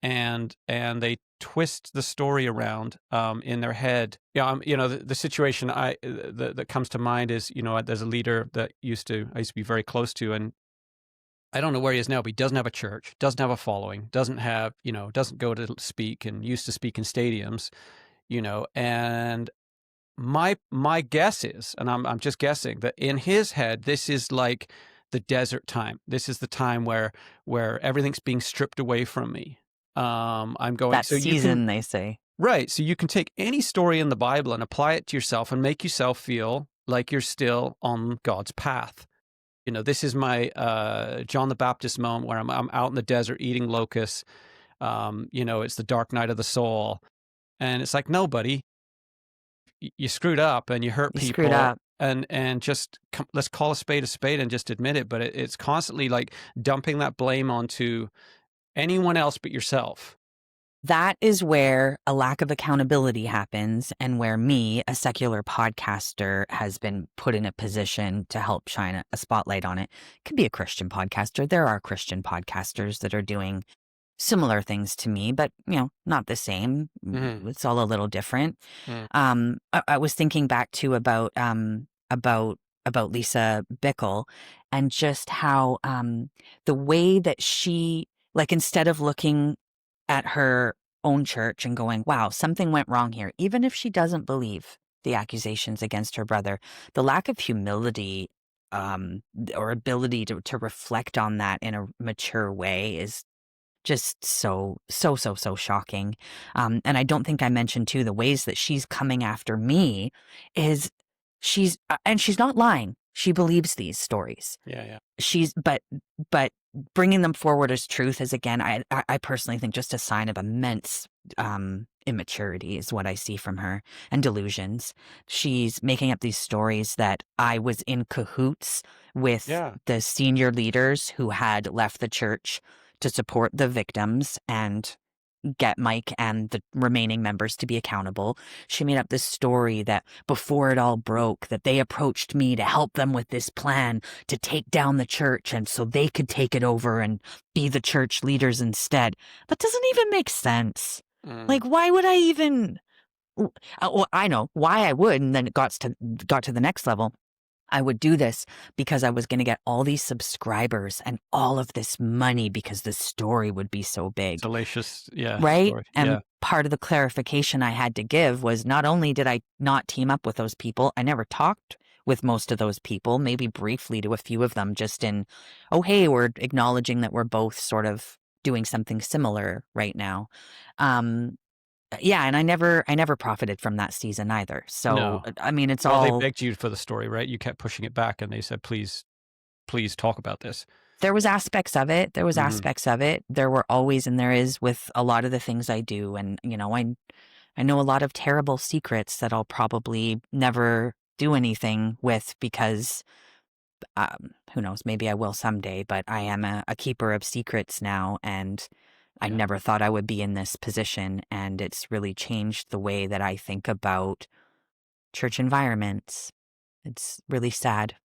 And they twist the story around in their head. Yeah, the situation that comes to mind is, there's a leader that I used to be very close to, and I don't know where he is now, but he doesn't have a church, doesn't have a following, doesn't go to speak, and used to speak in stadiums, and my guess is, and I'm just guessing, that in his head, this is like the desert time. This is the time where everything's being stripped away from me. I'm going that season, they say. Right. So you can take any story in the Bible and apply it to yourself and make yourself feel like you're still on God's path. This is my John the Baptist moment where I'm out in the desert eating locusts. It's the dark night of the soul. And it's like, no, buddy, you screwed up and you hurt people. Screwed up. And just let's call a spade and just admit it. But it's constantly like dumping that blame onto anyone else but yourself. That is where a lack of accountability happens, and where me, a secular podcaster, has been put in a position to help shine a spotlight on it. It could be a Christian podcaster. There are Christian podcasters that are doing similar things to me, but not the same. Mm-hmm. It's all a little different. Mm. I was thinking back to about Lisa Bickle, and just how the way that she, like, instead of looking at her own church and going, wow, something went wrong here, even if she doesn't believe the accusations against her brother, the lack of humility or ability to reflect on that in a mature way is just so shocking. And I don't think I mentioned too, the ways that she's coming after me is and she's not lying. She believes these stories. Yeah, yeah. But bringing them forward as truth is, again, I personally think, just a sign of immense immaturity is what I see from her, and delusions. She's making up these stories that I was in cahoots with Yeah. the senior leaders who had left the church to support the victims and get Mike and the remaining members to be accountable. She made up this story that before it all broke, that they approached me to help them with this plan to take down the church, and so they could take it over and be the church leaders instead. That doesn't even make sense. Mm. Like, why would I even? Well, I know why I would, and then it got to the next level. I would do this because I was going to get all these subscribers and all of this money because the story would be so big. Salacious, yeah, Right? story. And Yeah. part of the clarification I had to give was, not only did I not team up with those people, I never talked with most of those people, maybe briefly to a few of them, just in, oh, hey, we're acknowledging that we're both sort of doing something similar right now. Um, yeah, and I never profited from that season either. So, No. I mean, it's Well, they all, begged you for the story, right? You kept pushing it back, and they said, "Please, please talk about this." there was aspects of it. There was Mhm. aspects of it. There were always, and there is with a lot of the things I do. And, I know a lot of terrible secrets that I'll probably never do anything with, because who knows, maybe I will someday, but I am a keeper of secrets now, and I Yeah. never thought I would be in this position. And it's really changed the way that I think about church environments. It's really sad.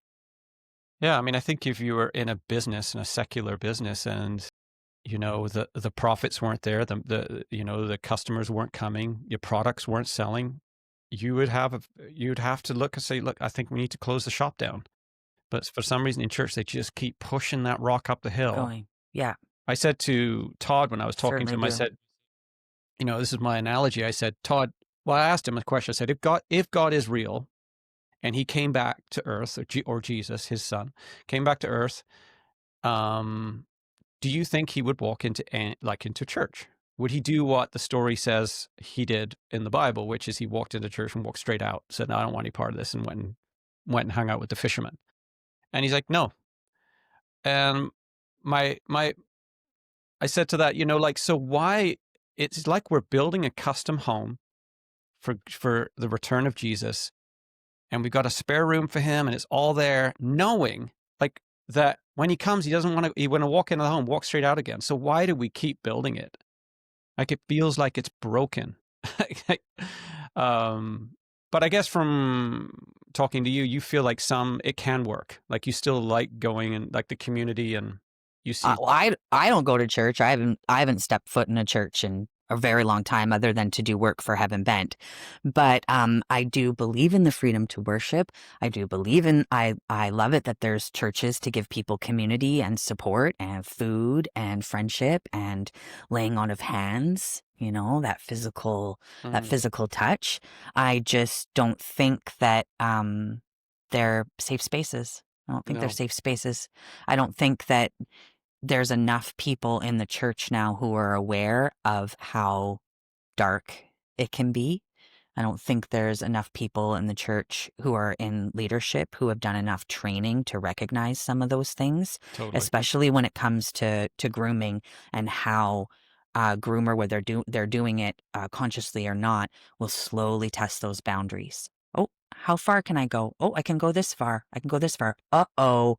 Yeah, I mean, I think if you were in a business, in a secular business, and, the profits weren't there, the customers weren't coming, your products weren't selling, you'd have to look and say, "Look, I think we need to close the shop down." But for some reason in church, they just keep pushing that rock up the hill. Going, yeah, I said to Todd when I was talking to certainly him, I do. said, this is my analogy. I said, "Todd," well, I asked him a question. I said, "If God is real and he came back to earth, or Jesus, his son, came back to earth, um, do you think he would walk into church? Would he do what the story says he did in the Bible, which is he walked into church and walked straight out, said, 'No, I don't want any part of this,' and went and hung out with the fishermen?" And he's like, "No." And my I said to that, so why, it's like we're building a custom home for the return of Jesus, and we've got a spare room for him, and it's all there, knowing, like, that when he comes, he want to walk into the home, walk straight out again. So why do we keep building it? Like, it feels like it's broken. um, but I guess from talking to you, you feel like it can work. Like, you still like going and, like, the community, and you see. Well, I don't go to church. I haven't stepped foot in a church in a very long time, other than to do work for Heaven Bent. But I do believe in the freedom to worship. I do believe in, I love it that there's churches to give people community and support and food and friendship and laying on of hands. That Mm, physical touch. I just don't think that they're safe spaces. I don't think they're no, safe spaces. I don't think that there's enough people in the church now who are aware of how dark it can be. I don't think there's enough people in the church who are in leadership who have done enough training to recognize some of those things, totally. especially when it comes to grooming, and how a groomer, whether they're doing it consciously or not, will slowly test those boundaries. Oh, how far can I go? Oh, I can go this far. I can go this far. Uh-oh,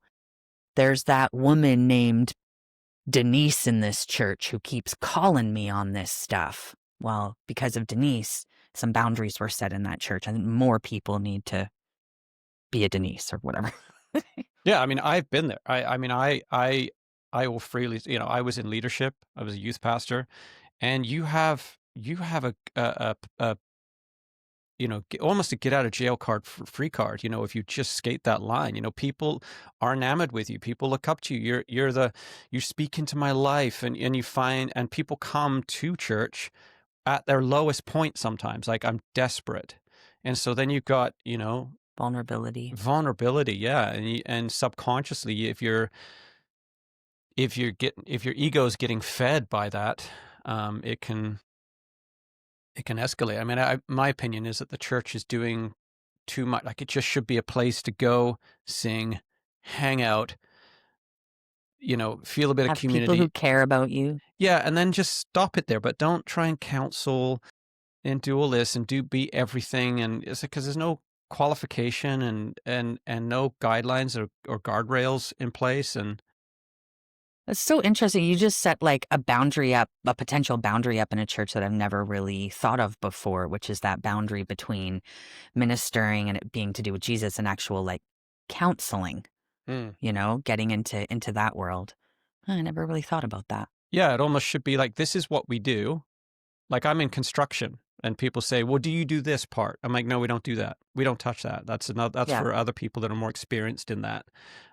there's that woman named Denise in this church who keeps calling me on this stuff. Well, because of Denise, some boundaries were set in that church. I think more people need to be a Denise or whatever. Yeah, I mean, I've been there. I mean, I will freely, I was in leadership. I was a youth pastor, and you have a almost a get out of jail card for free card. If you just skate that line, people are enamored with you. People look up to you. You speak into my life, and you find, and people come to church at their lowest point sometimes. Like, I'm desperate, and so then you've got Vulnerability. vulnerability, yeah, and subconsciously, if your ego is getting fed by that, it can escalate. I mean, my opinion is that the church is doing too much. Like, it just should be a place to go, sing, hang out, feel a bit of Have people who community. care about you. Yeah, and then just stop it there. But don't try and counsel and do all this and be everything. And it's because there's no qualification and no guidelines or guardrails in place. And It's so interesting. You just set like a boundary up, a potential boundary up in a church that I've never really thought of before, which is that boundary between ministering and it being to do with Jesus and actual like counseling, Mm. getting into that world. I never really thought about that. Yeah, it almost should be like, this is what we do. Like, I'm in construction and people say, well, do you do this part? I'm like, no, we don't do that. We don't touch that. That's Yeah. for other people that are more experienced in that.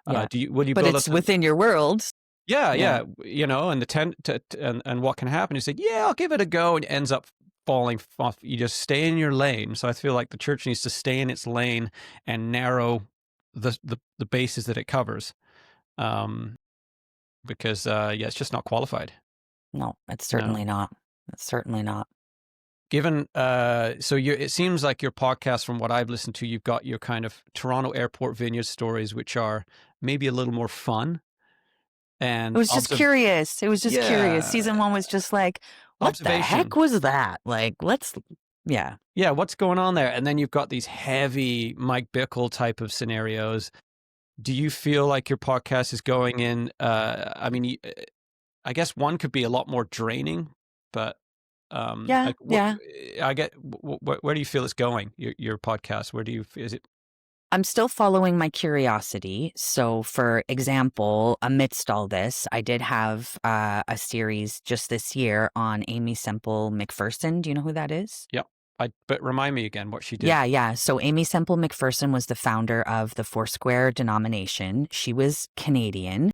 Yeah. Will you But build it's us within your world. yeah, Yeah. and the and what can happen is, say, yeah, I'll give it a go, and it ends up falling off. You just stay in your lane. So I feel like the church needs to stay in its lane and narrow the bases that it covers. Because it's just not qualified. No, it's No. certainly not. It's certainly not. Given it seems like your podcast, from what I've listened to, you've got your kind of Toronto Airport Vineyard stories, which are maybe a little more fun It and was just curious. It was just curious. yeah, Season 1 was just like, what the observation. heck was that? Like, yeah. Yeah, what's going on there? And then you've got these heavy Mike Bickle type of scenarios. Do you feel like your podcast is going in? I mean, I guess one could be a lot more draining, but Yeah, yeah. I get. Where do you feel it's going? Your podcast? Is it? I'm still following my curiosity. So, for example, amidst all this, I did have a series just this year on Amy Semple McPherson. Do you know who that is? Yeah. But remind me again what she did. Yeah. So Amy Semple McPherson was the founder of the Foursquare denomination. She was Canadian.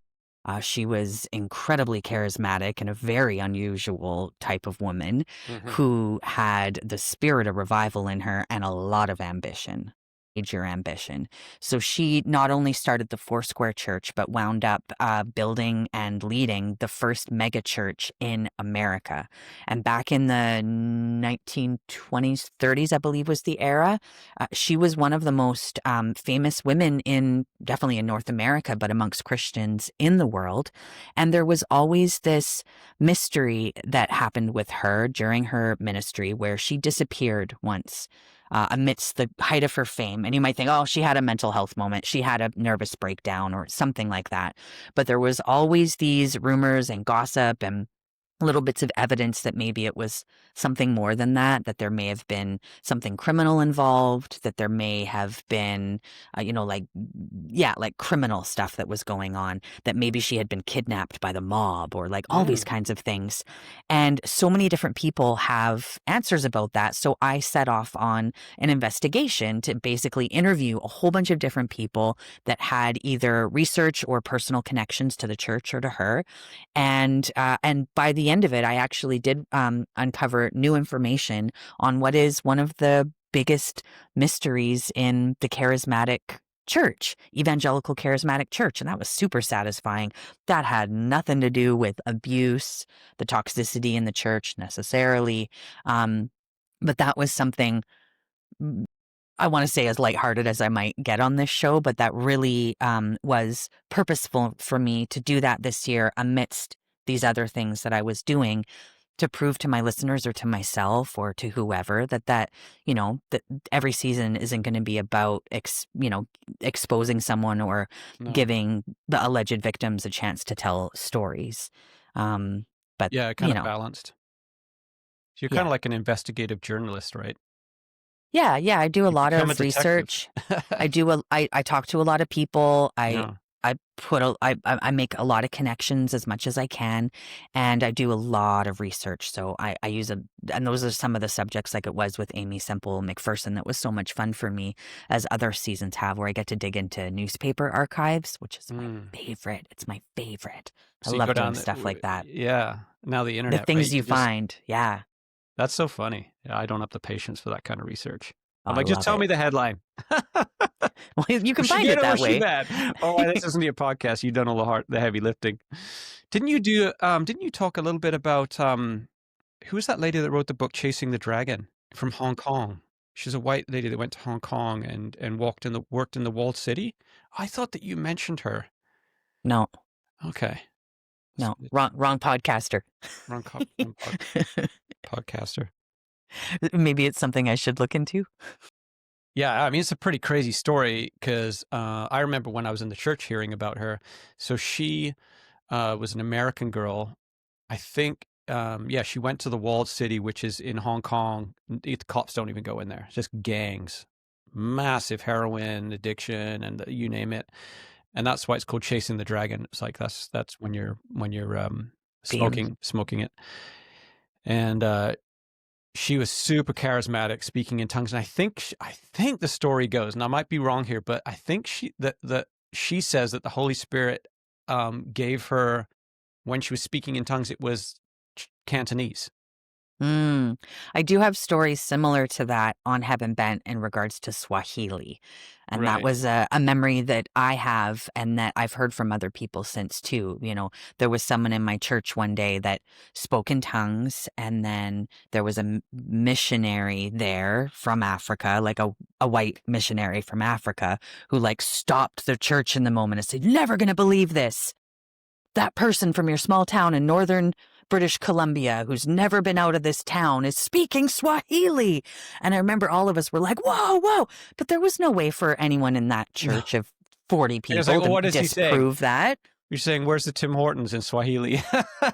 She was incredibly charismatic and a very unusual type of woman who had the spirit of revival in her and a lot of ambition. Major ambition. So she not only started the Foursquare Church, but wound up building and leading the first mega church in America. And back in the 1920s, 30s, I believe was the era, she was one of the most famous women definitely in North America, but amongst Christians in the world. And there was always this mystery that happened with her during her ministry where she disappeared once. Amidst the height of her fame. And you might think, oh, she had a mental health moment. She had a nervous breakdown or something like that. But there was always these rumors and gossip and little bits of evidence that maybe it was something more than that there may have been something criminal involved, that there may have been, like criminal stuff that was going on, that maybe she had been kidnapped by the mob or like all these kinds of things. And so many different people have answers about that. So I set off on an investigation to basically interview a whole bunch of different people that had either research or personal connections to the church or to her. And by the end of it, I actually did uncover new information on what is one of the biggest mysteries in the charismatic church, evangelical charismatic church. And that was super satisfying. That had nothing to do with abuse, the toxicity in the church necessarily. But that was something I want to say as lighthearted as I might get on this show, but that really was purposeful for me to do that this year amidst these other things that I was doing, to prove to my listeners or to myself or to whoever that every season isn't going to be about exposing someone or giving the alleged victims a chance to tell stories. But yeah, kind of balanced. So you're kind of like an investigative journalist, right? Yeah, I do a lot of research. I talk to a lot of people. I make a lot of connections as much as I can, and I do a lot of research. So I use and those are some of the subjects, like it was with Amy Semple McPherson, that was so much fun for me, as other seasons have, where I get to dig into newspaper archives, which is my Mm. favorite. It's my favorite. I So you love go doing down stuff like that. yeah. Now the The internet, right? things You you can just find. Yeah. That's so funny. Yeah, I don't have the patience for that kind of research. Oh, I'm I like, just love tell it. me the headline. Well, you can Was she find good it or that was she way. bad? Oh, this isn't a podcast. You've done all the heavy lifting. Didn't you talk a little bit about who was that lady that wrote the book Chasing the Dragon from Hong Kong? She's a white lady that went to Hong Kong and worked in the walled city. I thought that you mentioned her. No, Okay. no, wrong podcaster. Wrong podcaster. Maybe it's something I should look into. Yeah, I mean, it's a pretty crazy story because I remember when I was in the church hearing about her. So she was an American girl. I think, yeah, she went to the walled city, which is in Hong Kong. The cops don't even go in there. It's just gangs, massive heroin addiction, and you name it. And that's why it's called Chasing the Dragon. It's like that's when you're Being smoking it. And she was super charismatic, speaking in tongues. And I think the story goes, and I might be wrong here, but I think she says that the Holy Spirit gave her, when she was speaking in tongues, it was Cantonese. I do have stories similar to that on Heaven Bent in regards to Swahili. And that Right. was a memory that I have and that I've heard from other people since too. You know, there was someone in my church one day that spoke in tongues, and then there was a missionary there from Africa, like a white missionary from Africa, who like stopped the church in the moment and said, "You're never going to believe this. That person from your small town in northern British Columbia who's never been out of this town is speaking Swahili." And I remember all of us were like, whoa, whoa. But there was no way for anyone in that No. church of 40 It was like, people well, to what is he saying? disprove that. You're saying, where's the Tim Hortons in Swahili?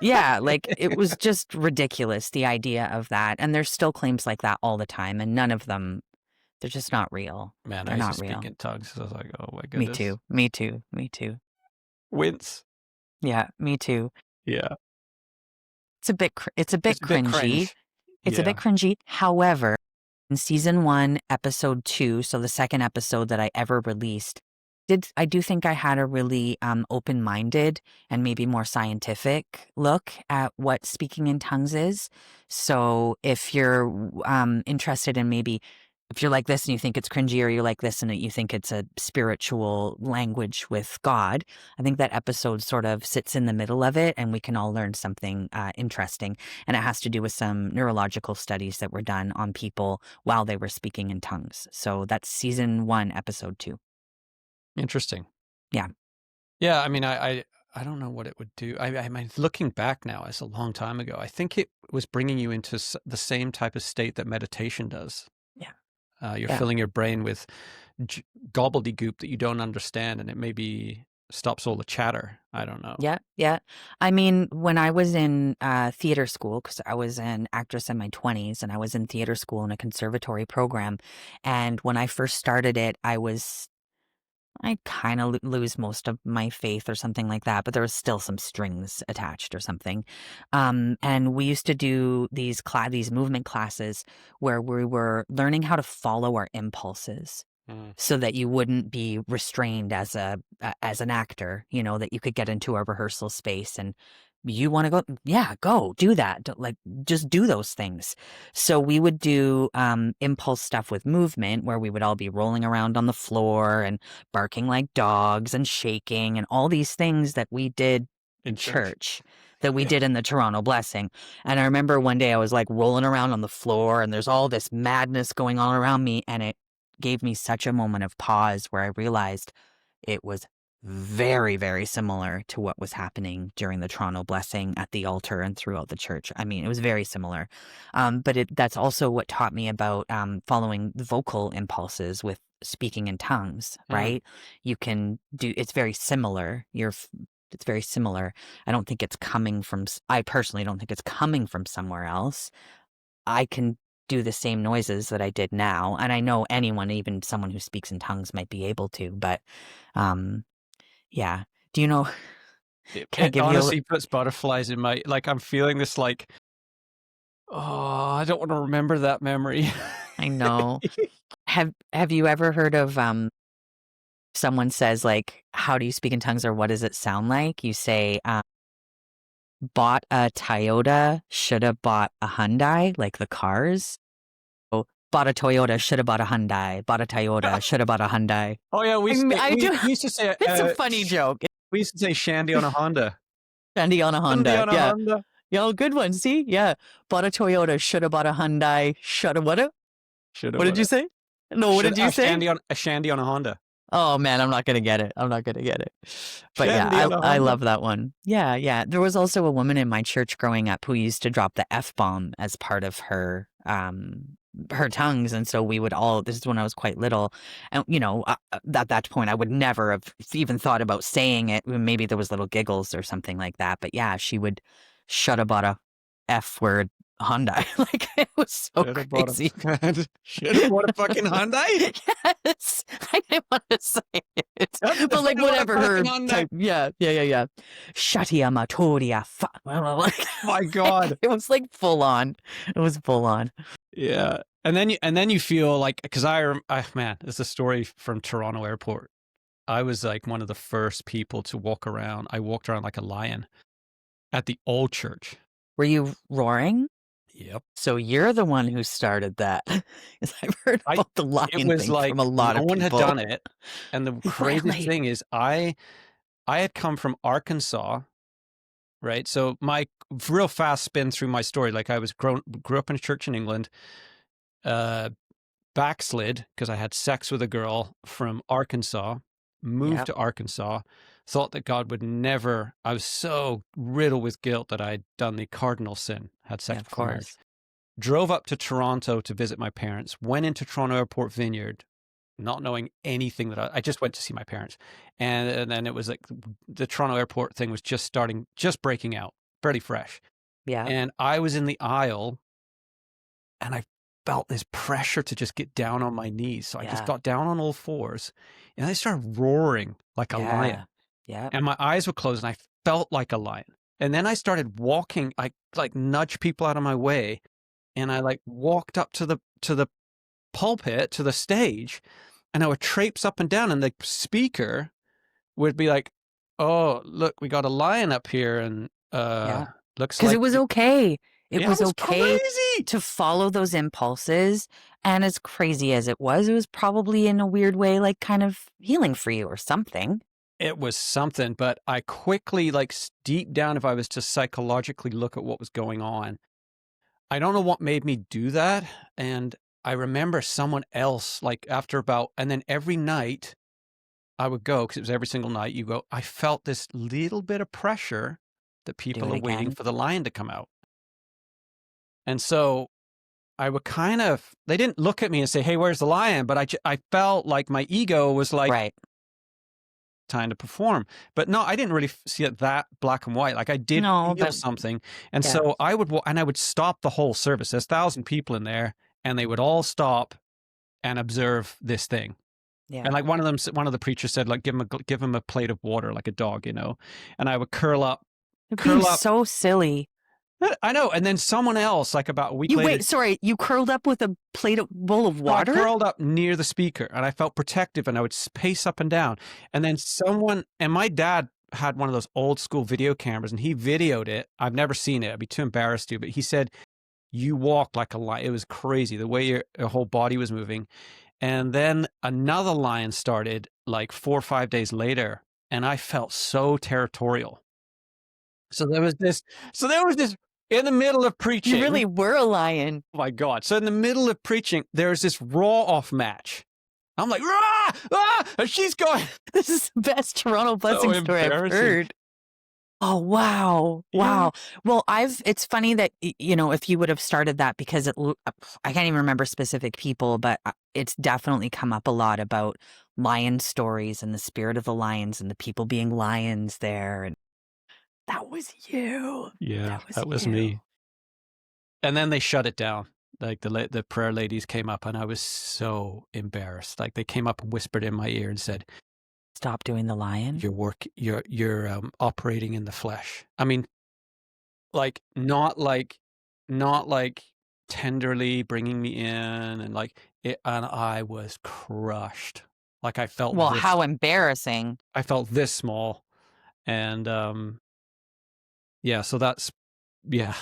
Yeah, like it was just ridiculous, the idea of that. And there's still claims like that all the time. And none of them, they're just not real. Man, I They're used to not speak real. in tongues. So I was like, oh my Me goodness. too. Me too. Me too. Wince. Yeah, me too. Yeah. It's a bit It's a bit cringy. cringe. It's a Yeah. bit cringy. However, in season 1, episode 2, so the second episode that I ever released, I do think I had a really open-minded and maybe more scientific look at what speaking in tongues is. So if you're interested in, maybe if you're like this and you think it's cringy, or you're like this and you think it's a spiritual language with God, I think that episode sort of sits in the middle of it, and we can all learn something interesting. And it has to do with some neurological studies that were done on people while they were speaking in tongues. So that's season 1, episode 2. Interesting. Yeah. Yeah. I mean, I don't know what it would do. I mean, looking back now, it's a long time ago. I think it was bringing you into the same type of state that meditation does. Yeah. You're Yeah. filling your brain with gobbledygook that you don't understand, and it maybe stops all the chatter. I don't know. Yeah. Yeah. I mean, when I was in theater school, because I was an actress in my 20s, and I was in theater school in a conservatory program. And when I first started it, I kind of lose most of my faith or something like that, but there was still some strings attached or something. And we used to do these movement classes where we were learning how to follow our impulses, Mm. so that you wouldn't be restrained as as an actor, you know, that you could get into a rehearsal space and you want to go, yeah, go do that. Like, just do those things. So we would do impulse stuff with movement, where we would all be rolling around on the floor and barking like dogs and shaking and all these things that we did In church. church, that we did in the Toronto Blessing. And I remember one day I was like rolling around on the floor, and there's all this madness going on around me, and it gave me such a moment of pause where I realized it was very, very similar to what was happening during the Toronto Blessing at the altar and throughout the church. I mean, it was very similar. But that's also what taught me about following the vocal impulses with speaking in tongues, right? You can do, it's very similar. It's very similar. I don't think it's coming from, I personally don't think it's coming from somewhere else. I can do the same noises that I did now. And I know anyone, even someone who speaks in tongues, might be able to, but, um, Yeah. Do you know? Can I It give you honestly puts butterflies in my, like, I'm feeling this like, oh, I don't want to remember that memory. I know. Have you ever heard of someone says like, how do you speak in tongues or what does it sound like? You say, bought a Toyota, should have bought a Hyundai, like the cars. Oh, bought a Toyota, should have bought a Hyundai. Bought a Toyota, should have bought a Hyundai. Oh yeah, I do. we used to say It's a funny joke. we used to say shandy on a Honda. Shandy on a Shandy Honda. on a Yeah. Honda. Yeah, good one. See? Yeah. Bought a Toyota, should have bought a Hyundai. Should have what? What did you say? No, what did you say? A shandy on a Honda. Oh man, I'm not gonna get it. I'm not gonna get it. But Shandy yeah, on a I Honda. love that one. Yeah, yeah. There was also a woman in my church growing up who used to drop the F-bomb as part of her tongues, and so we would all. This is when I was quite little, and at that point I would never have even thought about saying it. Maybe there was little giggles or something like that. But yeah, she would shut about a F word Hyundai. Like it was so crazy. Should have bought a fucking Hyundai. Yes, I didn't want to say it, but like Should've bought a whatever her fucking Hyundai. type. Yeah. Shatia Matoria. My God. It was like full on. It was full on. Yeah, and then you feel like, because man, it's a story from Toronto Airport. I was like one of the first people to walk around. I walked around like a lion at the old church. Were you roaring? Yep. So you're the one who started that. Because I've heard about the lion It was thing like from a lot of no one people. had done it, and the craziest thing is I had come from Arkansas, right? So my real fast spin through my story, like I grew up in a church in England, backslid because I had sex with a girl from Arkansas, moved to Arkansas, thought that God would never. I was so riddled with guilt that I'd done the cardinal sin, had sex before marriage. Drove up to Toronto to visit my parents, went into Toronto Airport Vineyard, not knowing anything that I just went to see my parents. And then it was like the Toronto Airport thing was just breaking out, fairly fresh. Yeah. And I was in the aisle and I felt this pressure to just get down on my knees. So I just got down on all fours and I started roaring like a lion. Yeah. And my eyes were closed and I felt like a lion. And then I started walking, I like nudge people out of my way. And I like walked up to the pulpit, to the stage, and I would traipse up and down, and the speaker would be like, "Oh, look, we got a lion up here," and looks because like it was okay. It was okay crazy to follow those impulses, and as crazy as it was probably in a weird way, like kind of healing for you or something. It was something, but I quickly, like deep down, if I was to psychologically look at what was going on, I don't know what made me do that. And I remember someone else, like and then every night I would go, because it was every single night you go, I felt this little bit of pressure that people are waiting for the lion to come out. And so I would they didn't look at me and say, hey, where's the lion? But I felt like my ego was like, time to perform. But no, I didn't really see it that black and white. Like I did feel something. And so I would stop the whole service. There's 1,000 people in there and they would all stop and observe this thing. Yeah. And like one of the preachers said, like, give him a plate of water, like a dog, and I would curl up. So silly. I know. And then someone else, like about a week later. Wait, sorry, you curled up with a bowl of water? I curled up near the speaker and I felt protective and I would pace up and down. And then and my dad had one of those old school video cameras and he videoed it. I've never seen it. I'd be too embarrassed to, but he said, you walked like a lion. It was crazy the way your whole body was moving. And then another lion started like 4 or 5 days later and I felt so territorial. So there was this in the middle of preaching. You really were a lion. Oh my God. So in the middle of preaching, there's this raw-off match. I'm like, rah! Ah! And she's going. This is the best Toronto blessing story I've heard. Oh, wow. Wow. Well, it's funny that, if you would have started that because I can't even remember specific people, but it's definitely come up a lot about lion stories and the spirit of the lions and the people being lions there. And that was you. Yeah, that was me. And then they shut it down. Like the prayer ladies came up and I was so embarrassed. Like they came up and whispered in my ear and said, Stop doing the lion. you're operating in the flesh. I mean, like not like tenderly bringing me in and like it, and I was crushed. Like Well, how embarrassing. I felt this small, and yeah, so that's yeah,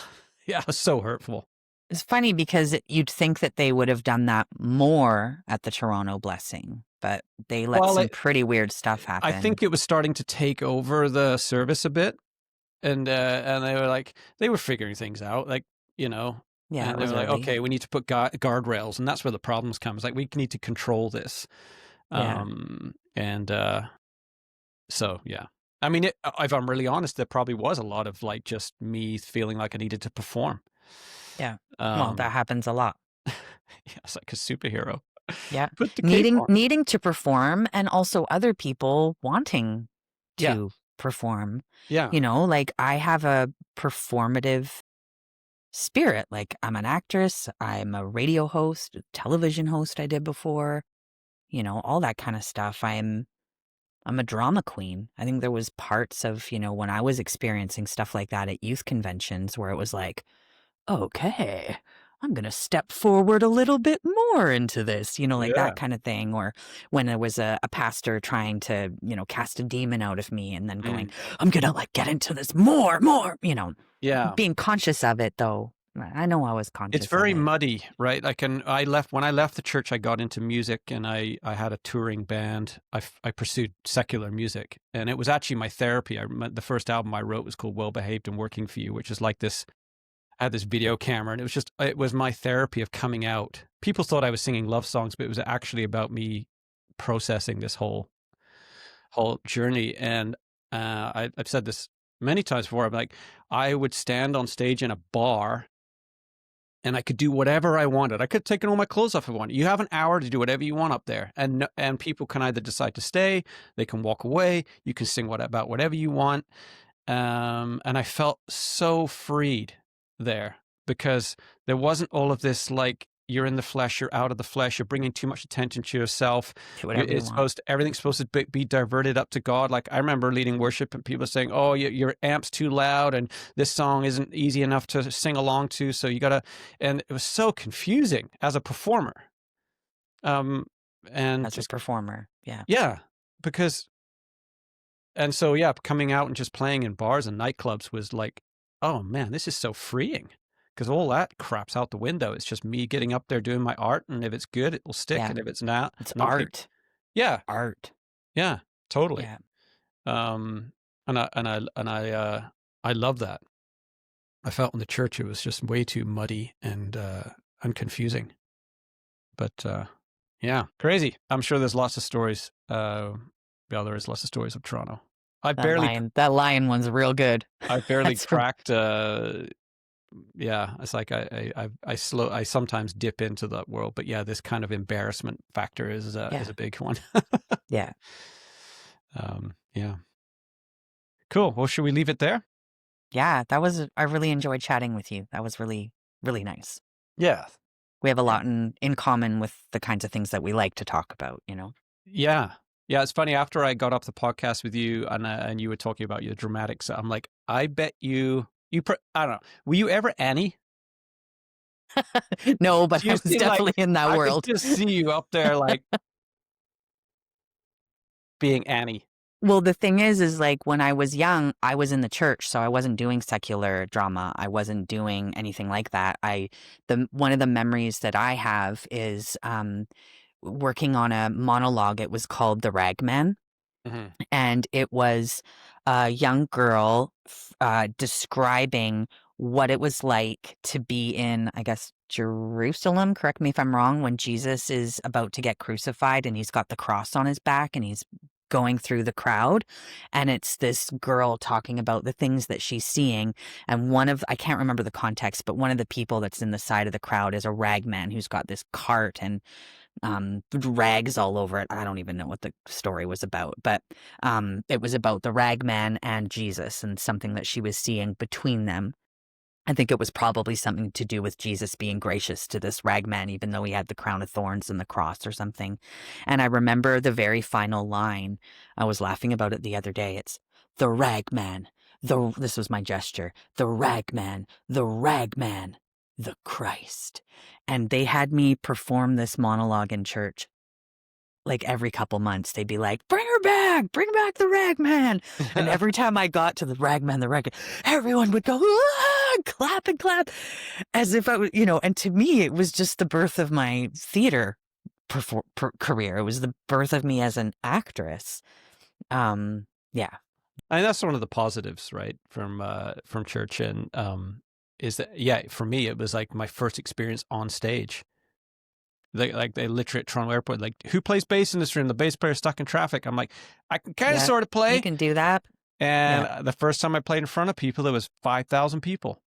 yeah, it was so hurtful. It's funny because you'd think that they would have done that more at the Toronto Blessing, but they let Well, some pretty weird stuff I happen. think it was starting to take over the service a bit, and they were figuring things out, like, you know, Yeah, it and they was were like, early. okay, we need to put guardrails, and that's where the problems come. It's like we need to control this, Yeah. and so yeah. I mean, if I'm really honest, there probably was a lot of like just me feeling like I needed to perform. Yeah. Well, Um, that happens a lot. yeah, it's like a superhero. Yeah. Put the cape Needing on. needing to perform and also other people wanting Yeah, to perform. yeah. You know, like I have a performative spirit. Like I'm an actress, I'm a radio host, a television host I did before, you know, all that kind of stuff. I'm a drama queen. I think there was parts of, you know, when I was experiencing stuff like that at youth conventions where it was like, okay, I'm going to step forward a little bit more into this, you know, like that Yeah. kind of thing. Or when there was a pastor trying to, you know, cast a demon out of me and then going, Mm. I'm going to like get into this more, you know, Yeah. being conscious of it though. I know I was It's conscious of very it. muddy, right? Like, and when I left the church, I got into music, and I had a touring band. I pursued secular music, and it was actually my therapy. The first album I wrote was called Well Behaved and Working for You, which is like this. I had this video camera, and it was my therapy of coming out. People thought I was singing love songs, but it was actually about me processing this whole journey. And I've said this many times before. I'm like, I would stand on stage in a bar and I could do whatever I wanted. I could take all my clothes off if I wanted. You have an hour to do whatever you want up there, and people can either decide to stay, they can walk away. You can sing about whatever you want. And I felt so freed there because there wasn't all of this like you're in the flesh, you're out of the flesh, you're bringing too much attention to yourself. Do whatever you want. Everything's supposed to be diverted up to God. Like I remember leading worship and people saying, "Oh, your amp's too loud, and this song isn't easy enough to sing along to, so you gotta." And it was so confusing as a performer. And As a just performer. Yeah. yeah, because and so, yeah, coming out and just playing in bars and nightclubs was like, oh man, this is so freeing because all that crap's out the window. It's just me getting up there doing my art, and if it's good, it will stick, Yeah. and if it's not, It's not big. art. Yeah, Art. yeah, totally. Yeah. Um, I love that. I felt in the church it was just way too muddy and confusing. But yeah, crazy. I'm sure there's lots of stories. Yeah, there is lots of stories of Toronto. I barely That lion one's real good. I barely That's cracked. Yeah, it's like I sometimes dip into that world, but yeah, this kind of embarrassment factor is yeah. a big one. Yeah. Yeah. Cool. Well, should we leave it there? Yeah, I really enjoyed chatting with you. That was really, really nice. Yeah. We have a lot in common with the kinds of things that we like to talk about, you know? Yeah. Yeah, it's funny. After I got off the podcast with you and you were talking about your dramatics, I'm like, I bet I don't know. Were you ever Annie? No, but Do I you was seem like definitely in that I could world. just see you up there like being Annie. Well, the thing is like when I was young, I was in the church, so I wasn't doing secular drama. I wasn't doing anything like that. One of the memories that I have is working on a monologue. It was called The Ragman. Mhm. And it was a young girl describing what it was like to be in, I guess, Jerusalem. Correct me if I'm wrong, when Jesus is about to get crucified and he's got the cross on his back and he's going through the crowd. And it's this girl talking about the things that she's seeing. And I can't remember the context, but one of the people that's in the side of the crowd is a ragman who's got this cart and rags all over it. I don't even know what the story was about, but it was about the ragman and Jesus and something that she was seeing between them. I think it was probably something to do with Jesus being gracious to this ragman, even though he had the crown of thorns and the cross or something. And I remember the very final line. I was laughing about it the other day. It's the ragman. This was my gesture. The ragman, the Christ. And they had me perform this monologue in church. Like every couple months, they'd be like, bring back the ragman. And every time I got to the ragman, everyone would go, ah, clap and clap as if I was, and to me, it was just the birth of my theater career. It was the birth of me as an actress. Yeah. And that's one of the positives, right, from church, and is that, for me, it was like my first experience on stage. They literally at Toronto Airport, like, who plays bass in this room? The bass player stuck in traffic. I'm like, I can kind of sort of play. You can do that. And the first time I played in front of people, there was 5,000 people.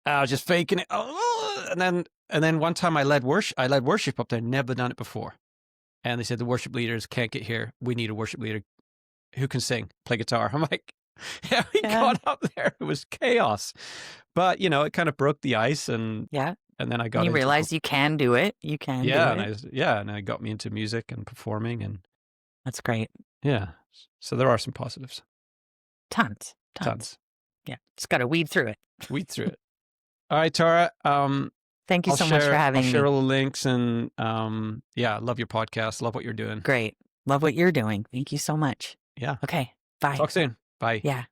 I was just faking it. And then one time I led worship up there. Never done it before. And they said the worship leaders can't get here. We need a worship leader who can sing, play guitar. I'm like, we got up there. It was chaos. But, it kind of broke the ice, and then I got you realize you can do it. You can do it. And it got me into music and performing, and that's great. Yeah. So there are some positives. Tons. Yeah. Just got to weed through it. All right, Tara. Thank you so much for having me. I'll share all the links, and love your podcast. Love what you're doing. Great. Love what you're doing. Thank you so much. Yeah. Okay. Bye. Talk soon. Bye. Yeah.